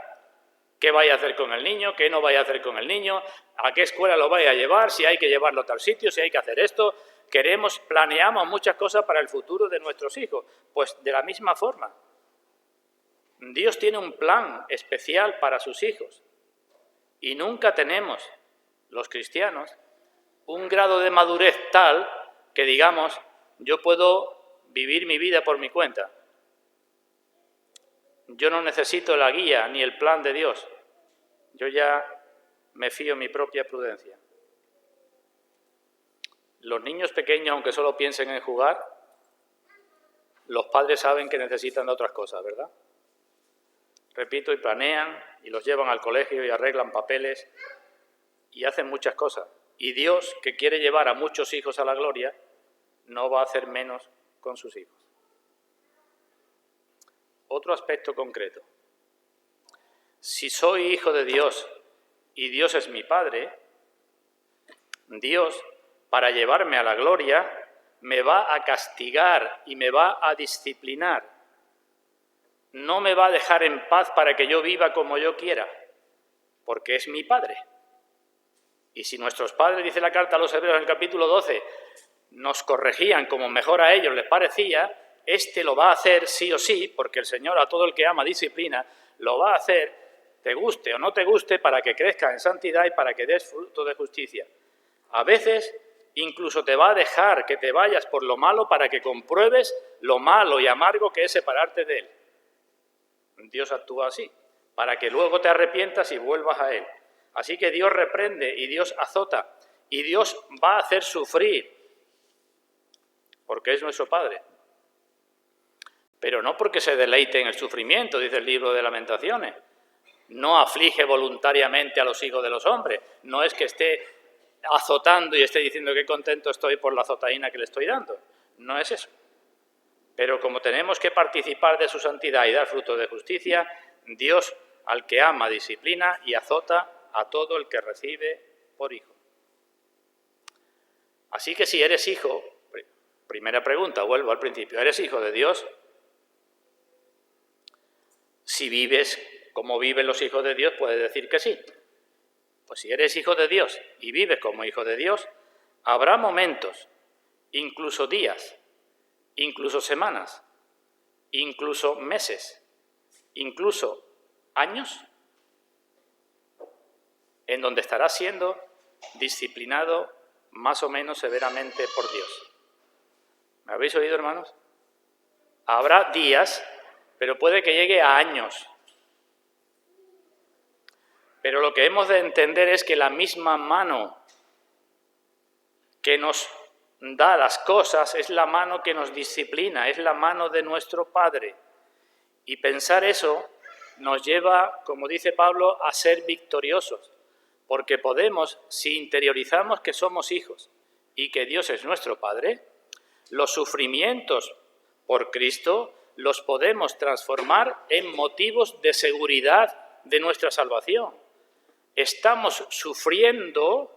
¿Qué vais a hacer con el niño? ¿Qué no vais a hacer con el niño? ¿A qué escuela lo vais a llevar? Si hay que llevarlo a tal sitio, si hay que hacer esto. Planeamos muchas cosas para el futuro de nuestros hijos. Pues de la misma forma. Dios tiene un plan especial para sus hijos. Y nunca tenemos, los cristianos, un grado de madurez tal que digamos, yo puedo vivir mi vida por mi cuenta. Yo no necesito la guía ni el plan de Dios. Yo ya me fío en mi propia prudencia. Los niños pequeños, aunque solo piensen en jugar, los padres saben que necesitan de otras cosas, ¿verdad? Repito, y planean, y los llevan al colegio y arreglan papeles, y hacen muchas cosas. Y Dios, que quiere llevar a muchos hijos a la gloria, no va a hacer menos con sus hijos. Otro aspecto concreto. Si soy hijo de Dios y Dios es mi Padre, Dios, para llevarme a la gloria, me va a castigar y me va a disciplinar. No me va a dejar en paz para que yo viva como yo quiera, porque es mi Padre. Y si nuestros padres, dice la carta a los Hebreos en el capítulo 12, nos corregían como mejor a ellos les parecía, este lo va a hacer sí o sí, porque el Señor a todo el que ama disciplina, lo va a hacer, te guste o no te guste, para que crezca en santidad y para que des fruto de justicia. A veces incluso te va a dejar que te vayas por lo malo para que compruebes lo malo y amargo que es separarte de Él. Dios actúa así, para que luego te arrepientas y vuelvas a Él. Así que Dios reprende y Dios azota y Dios va a hacer sufrir, porque es nuestro Padre. Pero no porque se deleite en el sufrimiento, dice el libro de Lamentaciones. No aflige voluntariamente a los hijos de los hombres. No es que esté azotando y esté diciendo que contento estoy por la azotaína que le estoy dando. No es eso. Pero como tenemos que participar de su santidad y dar fruto de justicia, Dios al que ama disciplina y azota a todo el que recibe por hijo. Así que si eres hijo, primera pregunta, vuelvo al principio, ¿eres hijo de Dios? Si vives como viven los hijos de Dios, puedes decir que sí. Pues si eres hijo de Dios y vives como hijo de Dios, habrá momentos, incluso días, incluso semanas, incluso meses, incluso años, en donde estarás siendo disciplinado más o menos severamente por Dios. ¿Me habéis oído, hermanos? Habrá días, pero puede que llegue a años. Pero lo que hemos de entender es que la misma mano que nos da las cosas es la mano que nos disciplina, es la mano de nuestro Padre. Y pensar eso nos lleva, como dice Pablo, a ser victoriosos, porque podemos, si interiorizamos que somos hijos y que Dios es nuestro Padre, los sufrimientos por Cristo los podemos transformar en motivos de seguridad de nuestra salvación. Estamos sufriendo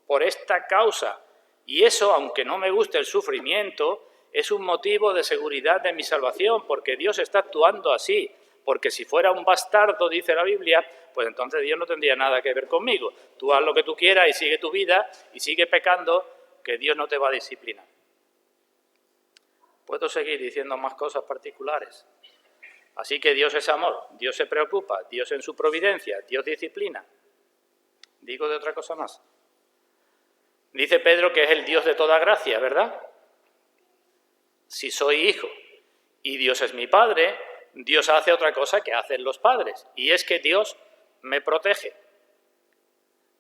por esta causa y eso, aunque no me guste el sufrimiento, es un motivo de seguridad de mi salvación, porque Dios está actuando así. Porque si fuera un bastardo, dice la Biblia, pues entonces Dios no tendría nada que ver conmigo. Tú haz lo que tú quieras y sigue tu vida y sigue pecando, que Dios no te va a disciplinar. Puedo seguir diciendo más cosas particulares. Así que Dios es amor, Dios se preocupa, Dios en su providencia, Dios disciplina. Digo de otra cosa más. Dice Pedro que es el Dios de toda gracia, ¿verdad? Si soy hijo y Dios es mi Padre, Dios hace otra cosa que hacen los padres, y es que Dios me protege.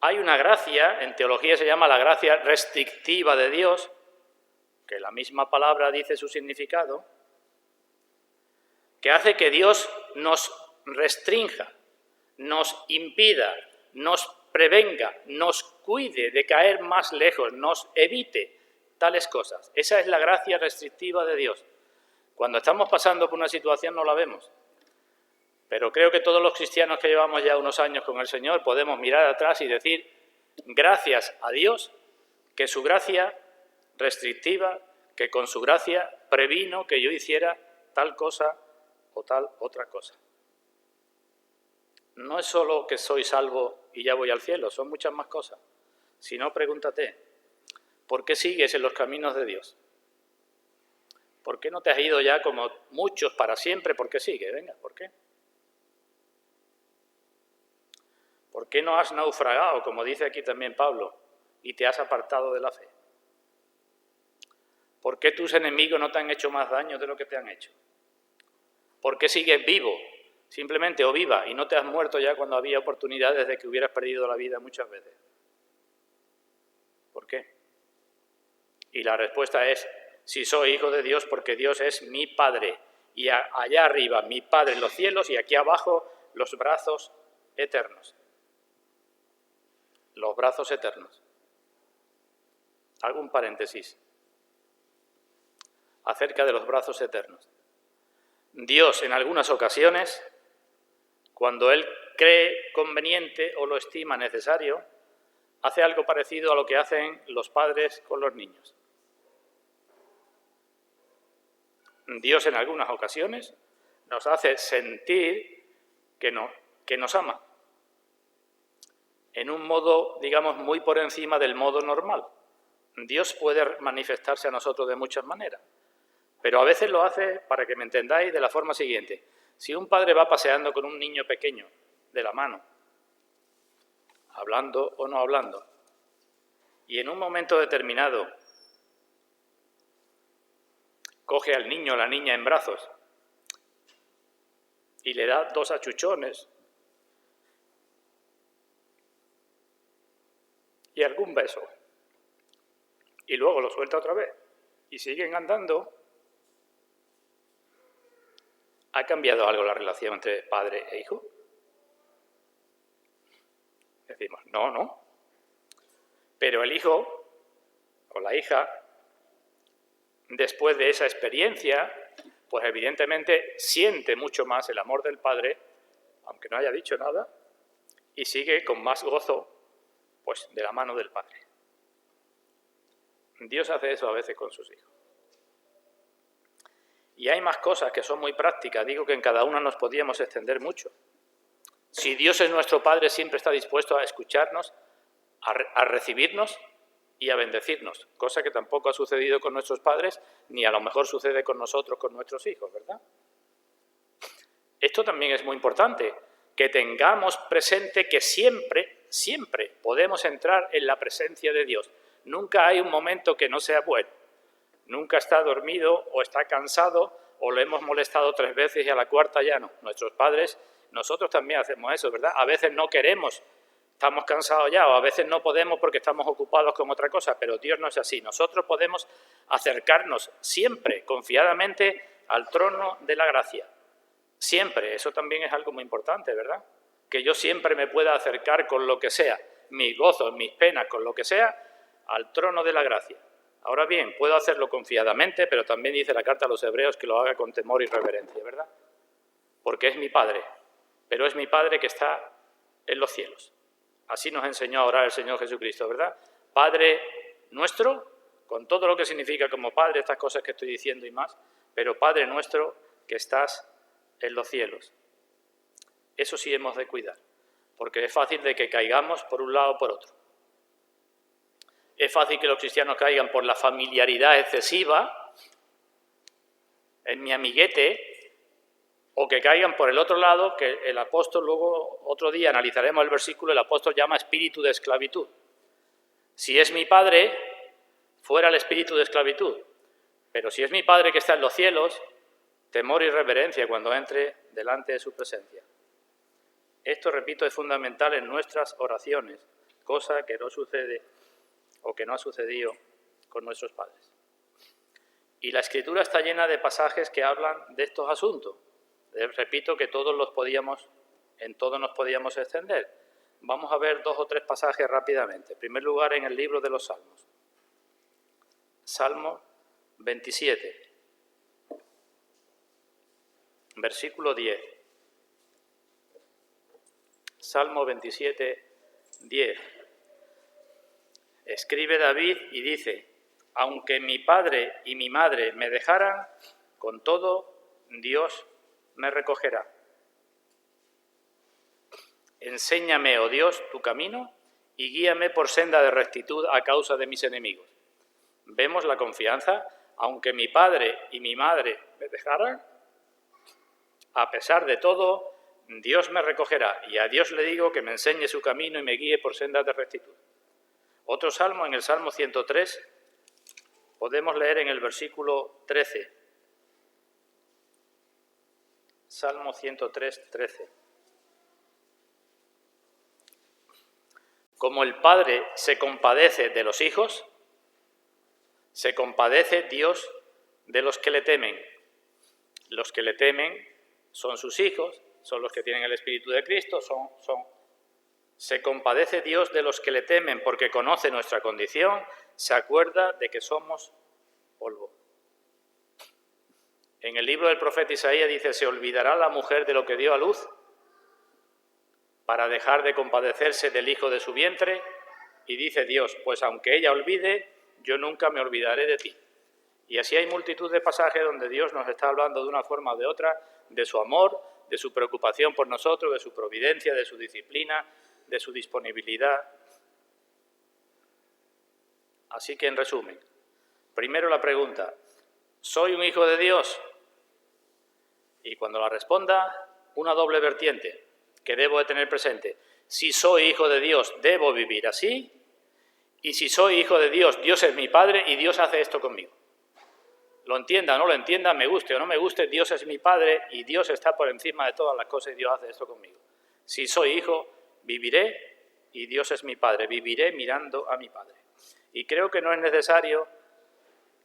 Hay una gracia, en teología se llama la gracia restrictiva de Dios, que la misma palabra dice su significado, que hace que Dios nos restrinja, nos impida, nos prevenga, nos cuide de caer más lejos, nos evite tales cosas. Esa es la gracia restrictiva de Dios. Cuando estamos pasando por una situación no la vemos. Pero creo que todos los cristianos que llevamos ya unos años con el Señor podemos mirar atrás y decir, gracias a Dios, que su gracia restrictiva, que con su gracia previno que yo hiciera tal cosa o tal otra cosa. No es solo que soy salvo y ya voy al cielo, son muchas más cosas. Si no, pregúntate, ¿por qué sigues en los caminos de Dios? ¿Por qué no te has ido ya como muchos para siempre? ¿Por qué sigues? Venga, ¿por qué? ¿Por qué no has naufragado, como dice aquí también Pablo, y te has apartado de la fe? ¿Por qué tus enemigos no te han hecho más daño de lo que te han hecho? ¿Por qué sigues vivo, simplemente o viva, y no te has muerto ya cuando había oportunidades de que hubieras perdido la vida muchas veces? ¿Por qué? Y la respuesta es, si soy hijo de Dios, porque Dios es mi Padre, y allá arriba mi Padre en los cielos, y aquí abajo los brazos eternos. Los brazos eternos. Hago un paréntesis acerca de los brazos eternos. Dios, en algunas ocasiones, cuando Él cree conveniente o lo estima necesario, hace algo parecido a lo que hacen los padres con los niños. Dios, en algunas ocasiones, nos hace sentir que nos ama, en un modo, digamos, muy por encima del modo normal. Dios puede manifestarse a nosotros de muchas maneras, pero a veces lo hace, para que me entendáis, de la forma siguiente. Si un padre va paseando con un niño pequeño de la mano, hablando o no hablando, y en un momento determinado coge al niño o la niña en brazos y le da 2 achuchones y algún beso, y luego lo suelta otra vez, y siguen andando, ¿ha cambiado algo la relación entre padre e hijo? Decimos, no. Pero el hijo o la hija, después de esa experiencia, pues evidentemente siente mucho más el amor del Padre, aunque no haya dicho nada, y sigue con más gozo pues de la mano del Padre. Dios hace eso a veces con sus hijos. Y hay más cosas que son muy prácticas. Digo que en cada una nos podíamos extender mucho. Si Dios es nuestro Padre, siempre está dispuesto a escucharnos, a recibirnos y a bendecirnos, cosa que tampoco ha sucedido con nuestros padres, ni a lo mejor sucede con nosotros, con nuestros hijos, ¿verdad? Esto también es muy importante, que tengamos presente que siempre, siempre podemos entrar en la presencia de Dios. Nunca hay un momento que no sea bueno. Nunca está dormido o está cansado o lo hemos molestado 3 veces y a la cuarta ya no. Nuestros padres, nosotros también hacemos eso, ¿verdad? A veces no queremos, estamos cansados ya, o a veces no podemos porque estamos ocupados con otra cosa, pero Dios no es así. Nosotros podemos acercarnos siempre, confiadamente, al trono de la gracia. Siempre, eso también es algo muy importante, ¿verdad? Que yo siempre me pueda acercar con lo que sea, mis gozos, mis penas, con lo que sea, al trono de la gracia. Ahora bien, puedo hacerlo confiadamente, pero también dice la carta a los hebreos que lo haga con temor y reverencia, ¿verdad? Porque es mi Padre, pero es mi Padre que está en los cielos. Así nos enseñó a orar el Señor Jesucristo, ¿verdad? Padre nuestro, con todo lo que significa como Padre, estas cosas que estoy diciendo y más, pero Padre nuestro que estás en los cielos. Eso sí hemos de cuidar, porque es fácil de que caigamos por un lado o por otro. Es fácil que los cristianos caigan por la familiaridad excesiva, en mi amiguete, o que caigan por el otro lado, que el apóstol, luego otro día analizaremos el versículo, el apóstol llama espíritu de esclavitud. Si es mi Padre, fuera el espíritu de esclavitud. Pero si es mi Padre que está en los cielos, temor y reverencia cuando entre delante de su presencia. Esto, repito, es fundamental en nuestras oraciones, cosa que no sucede o que no ha sucedido con nuestros padres. Y la Escritura está llena de pasajes que hablan de estos asuntos. Repito que en todos nos podíamos extender. Vamos a ver 2 o 3 pasajes rápidamente. En primer lugar, en el libro de los Salmos. Salmo 27, versículo 10. Salmo 27, 10. Escribe David y dice: aunque mi padre y mi madre me dejaran, con todo Dios me recogerá. Enséñame, oh Dios, tu camino y guíame por senda de rectitud a causa de mis enemigos. Vemos la confianza, aunque mi padre y mi madre me dejaran, a pesar de todo, Dios me recogerá, y a Dios le digo que me enseñe su camino y me guíe por sendas de rectitud. Otro salmo, en el Salmo 103, podemos leer en el versículo 13. Salmo 103, 13. Como el Padre se compadece de los hijos, se compadece Dios de los que le temen. Los que le temen son sus hijos, son los que tienen el Espíritu de Cristo, Se compadece Dios de los que le temen porque conoce nuestra condición, se acuerda de que somos polvo. En el libro del profeta Isaías dice: ¿se olvidará la mujer de lo que dio a luz para dejar de compadecerse del hijo de su vientre? Y dice Dios: pues aunque ella olvide, yo nunca me olvidaré de ti. Y así hay multitud de pasajes donde Dios nos está hablando de una forma o de otra de su amor, de su preocupación por nosotros, de su providencia, de su disciplina, de su disponibilidad. Así que, en resumen, primero la pregunta: ¿soy un hijo de Dios? Y cuando la responda, una doble vertiente que debo de tener presente. Si soy hijo de Dios, debo vivir así. Y si soy hijo de Dios, Dios es mi Padre y Dios hace esto conmigo. Lo entienda o no lo entienda, me guste o no me guste, Dios es mi Padre y Dios está por encima de todas las cosas y Dios hace esto conmigo. Si soy hijo, viviré y Dios es mi Padre, viviré mirando a mi Padre. Y creo que no es necesario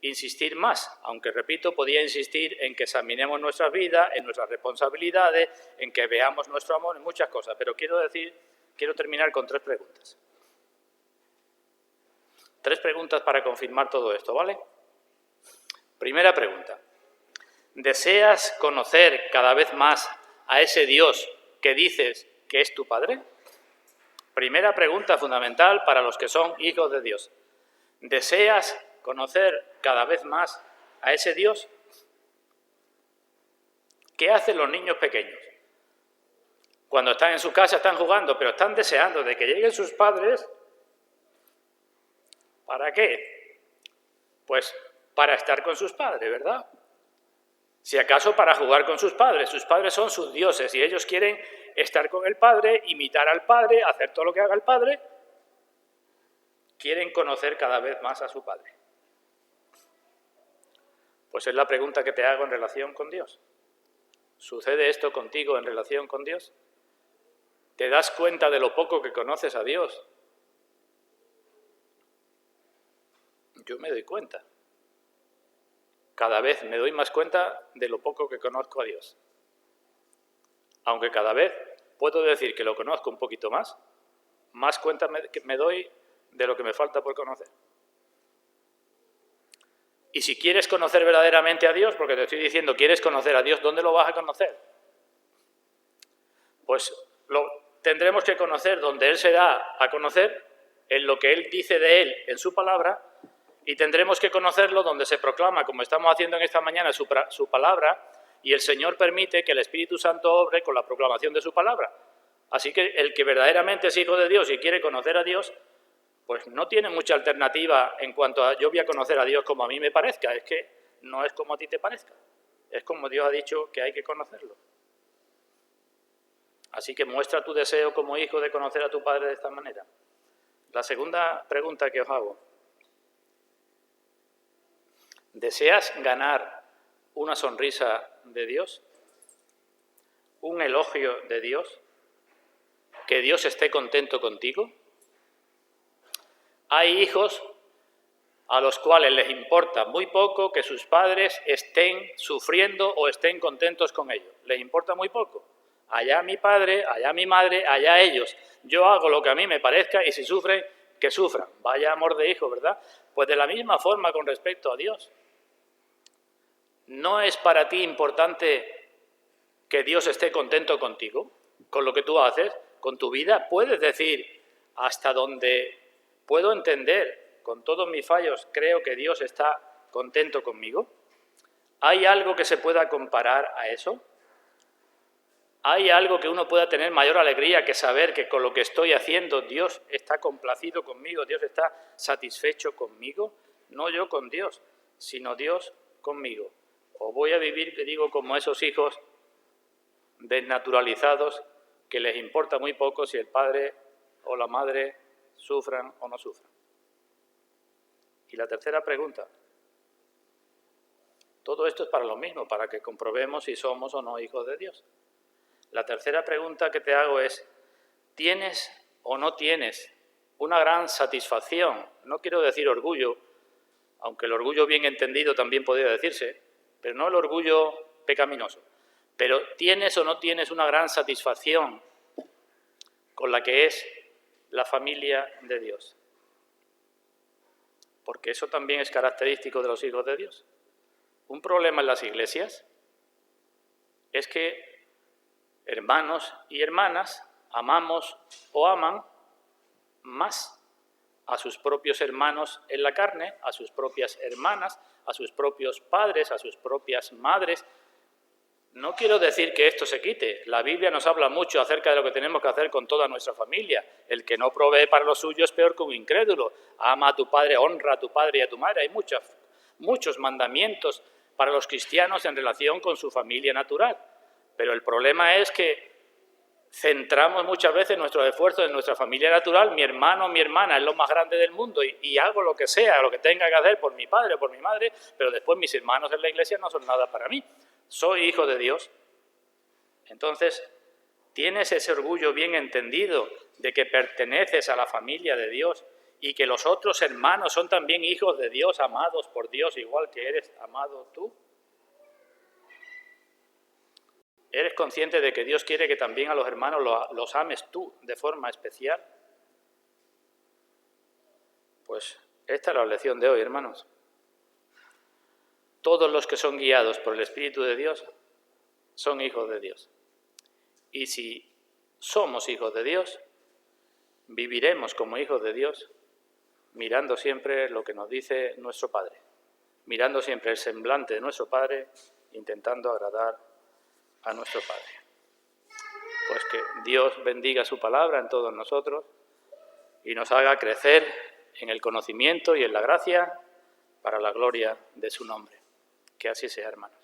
insistir más, aunque, repito, podía insistir en que examinemos nuestras vidas, en nuestras responsabilidades, en que veamos nuestro amor, en muchas cosas, pero quiero terminar con 3 preguntas. 3 preguntas para confirmar todo esto, ¿vale? Primera pregunta: ¿Deseas conocer cada vez más a ese Dios que dices que es tu Padre? Primera pregunta fundamental para los que son hijos de Dios. ¿Deseas conocer cada vez más a ese Dios? ¿Qué hacen los niños pequeños? Cuando están en su casa están jugando, pero están deseando de que lleguen sus padres. ¿Para qué? Pues para estar con sus padres, ¿verdad? Si acaso para jugar con sus padres son sus dioses y ellos quieren estar con el Padre, imitar al Padre, hacer todo lo que haga el Padre, quieren conocer cada vez más a su Padre. Pues es la pregunta que te hago en relación con Dios. ¿Sucede esto contigo en relación con Dios? ¿Te das cuenta de lo poco que conoces a Dios? Yo me doy cuenta. Cada vez me doy más cuenta de lo poco que conozco a Dios. Aunque cada vez puedo decir que lo conozco un poquito más cuenta me doy de lo que me falta por conocer. Y si quieres conocer verdaderamente a Dios, porque te estoy diciendo, quieres conocer a Dios, ¿dónde lo vas a conocer? Pues lo tendremos que conocer donde Él se da a conocer, en lo que Él dice de Él en su palabra, y tendremos que conocerlo donde se proclama, como estamos haciendo en esta mañana, su palabra, y el Señor permite que el Espíritu Santo obre con la proclamación de su palabra. Así que el que verdaderamente es hijo de Dios y quiere conocer a Dios, pues no tiene mucha alternativa en cuanto a yo voy a conocer a Dios como a mí me parezca. Es que no es como a ti te parezca. Es como Dios ha dicho que hay que conocerlo. Así que muestra tu deseo como hijo de conocer a tu Padre de esta manera. La segunda pregunta que os hago. ¿Deseas ganar una sonrisa de Dios? ¿Un elogio de Dios? ¿Que Dios esté contento contigo? Hay hijos a los cuales les importa muy poco que sus padres estén sufriendo o estén contentos con ellos. Les importa muy poco. Allá mi padre, allá mi madre, allá ellos. Yo hago lo que a mí me parezca y si sufren, que sufran. Vaya amor de hijo, ¿verdad? Pues de la misma forma con respecto a Dios. ¿No es para ti importante que Dios esté contento contigo, con lo que tú haces, con tu vida? Puedes decir, hasta donde puedo entender, con todos mis fallos, creo que Dios está contento conmigo. ¿Hay algo que se pueda comparar a eso? ¿Hay algo que uno pueda tener mayor alegría que saber que con lo que estoy haciendo Dios está complacido conmigo, Dios está satisfecho conmigo? No yo con Dios, sino Dios conmigo. O voy a vivir, que digo, como esos hijos desnaturalizados que les importa muy poco si el padre o la madre sufran o no sufran. Y la tercera pregunta. Todo esto es para lo mismo, para que comprobemos si somos o no hijos de Dios. La tercera pregunta que te hago es, ¿tienes o no tienes una gran satisfacción? No quiero decir orgullo, aunque el orgullo bien entendido también podría decirse, pero no el orgullo pecaminoso. Pero ¿tienes o no tienes una gran satisfacción con la que es la familia de Dios? Porque eso también es característico de los hijos de Dios. Un problema en las iglesias es que hermanos y hermanas amamos o aman más a sus propios hermanos en la carne, a sus propias hermanas, a sus propios padres, a sus propias madres. No quiero decir que esto se quite. La Biblia nos habla mucho acerca de lo que tenemos que hacer con toda nuestra familia. El que no provee para lo suyo es peor que un incrédulo. Ama a tu padre, honra a tu padre y a tu madre. Hay muchos mandamientos para los cristianos en relación con su familia natural. Pero el problema es que centramos muchas veces nuestros esfuerzos en nuestra familia natural. Mi hermano, mi hermana es lo más grande del mundo y hago lo que sea, lo que tenga que hacer por mi padre o por mi madre, pero después mis hermanos en la iglesia no son nada para mí. Soy hijo de Dios. Entonces, ¿tienes ese orgullo bien entendido de que perteneces a la familia de Dios y que los otros hermanos son también hijos de Dios, amados por Dios, igual que eres amado tú? ¿Eres consciente de que Dios quiere que también a los hermanos los ames tú de forma especial? Pues esta es la lección de hoy, hermanos. todos los que son guiados por el Espíritu de Dios son hijos de Dios. Y si somos hijos de Dios, viviremos como hijos de Dios, mirando siempre lo que nos dice nuestro Padre, mirando siempre el semblante de nuestro Padre, intentando agradar a nuestro Padre. Pues que Dios bendiga su palabra en todos nosotros y nos haga crecer en el conocimiento y en la gracia para la gloria de su nombre. Que así sea, hermanos.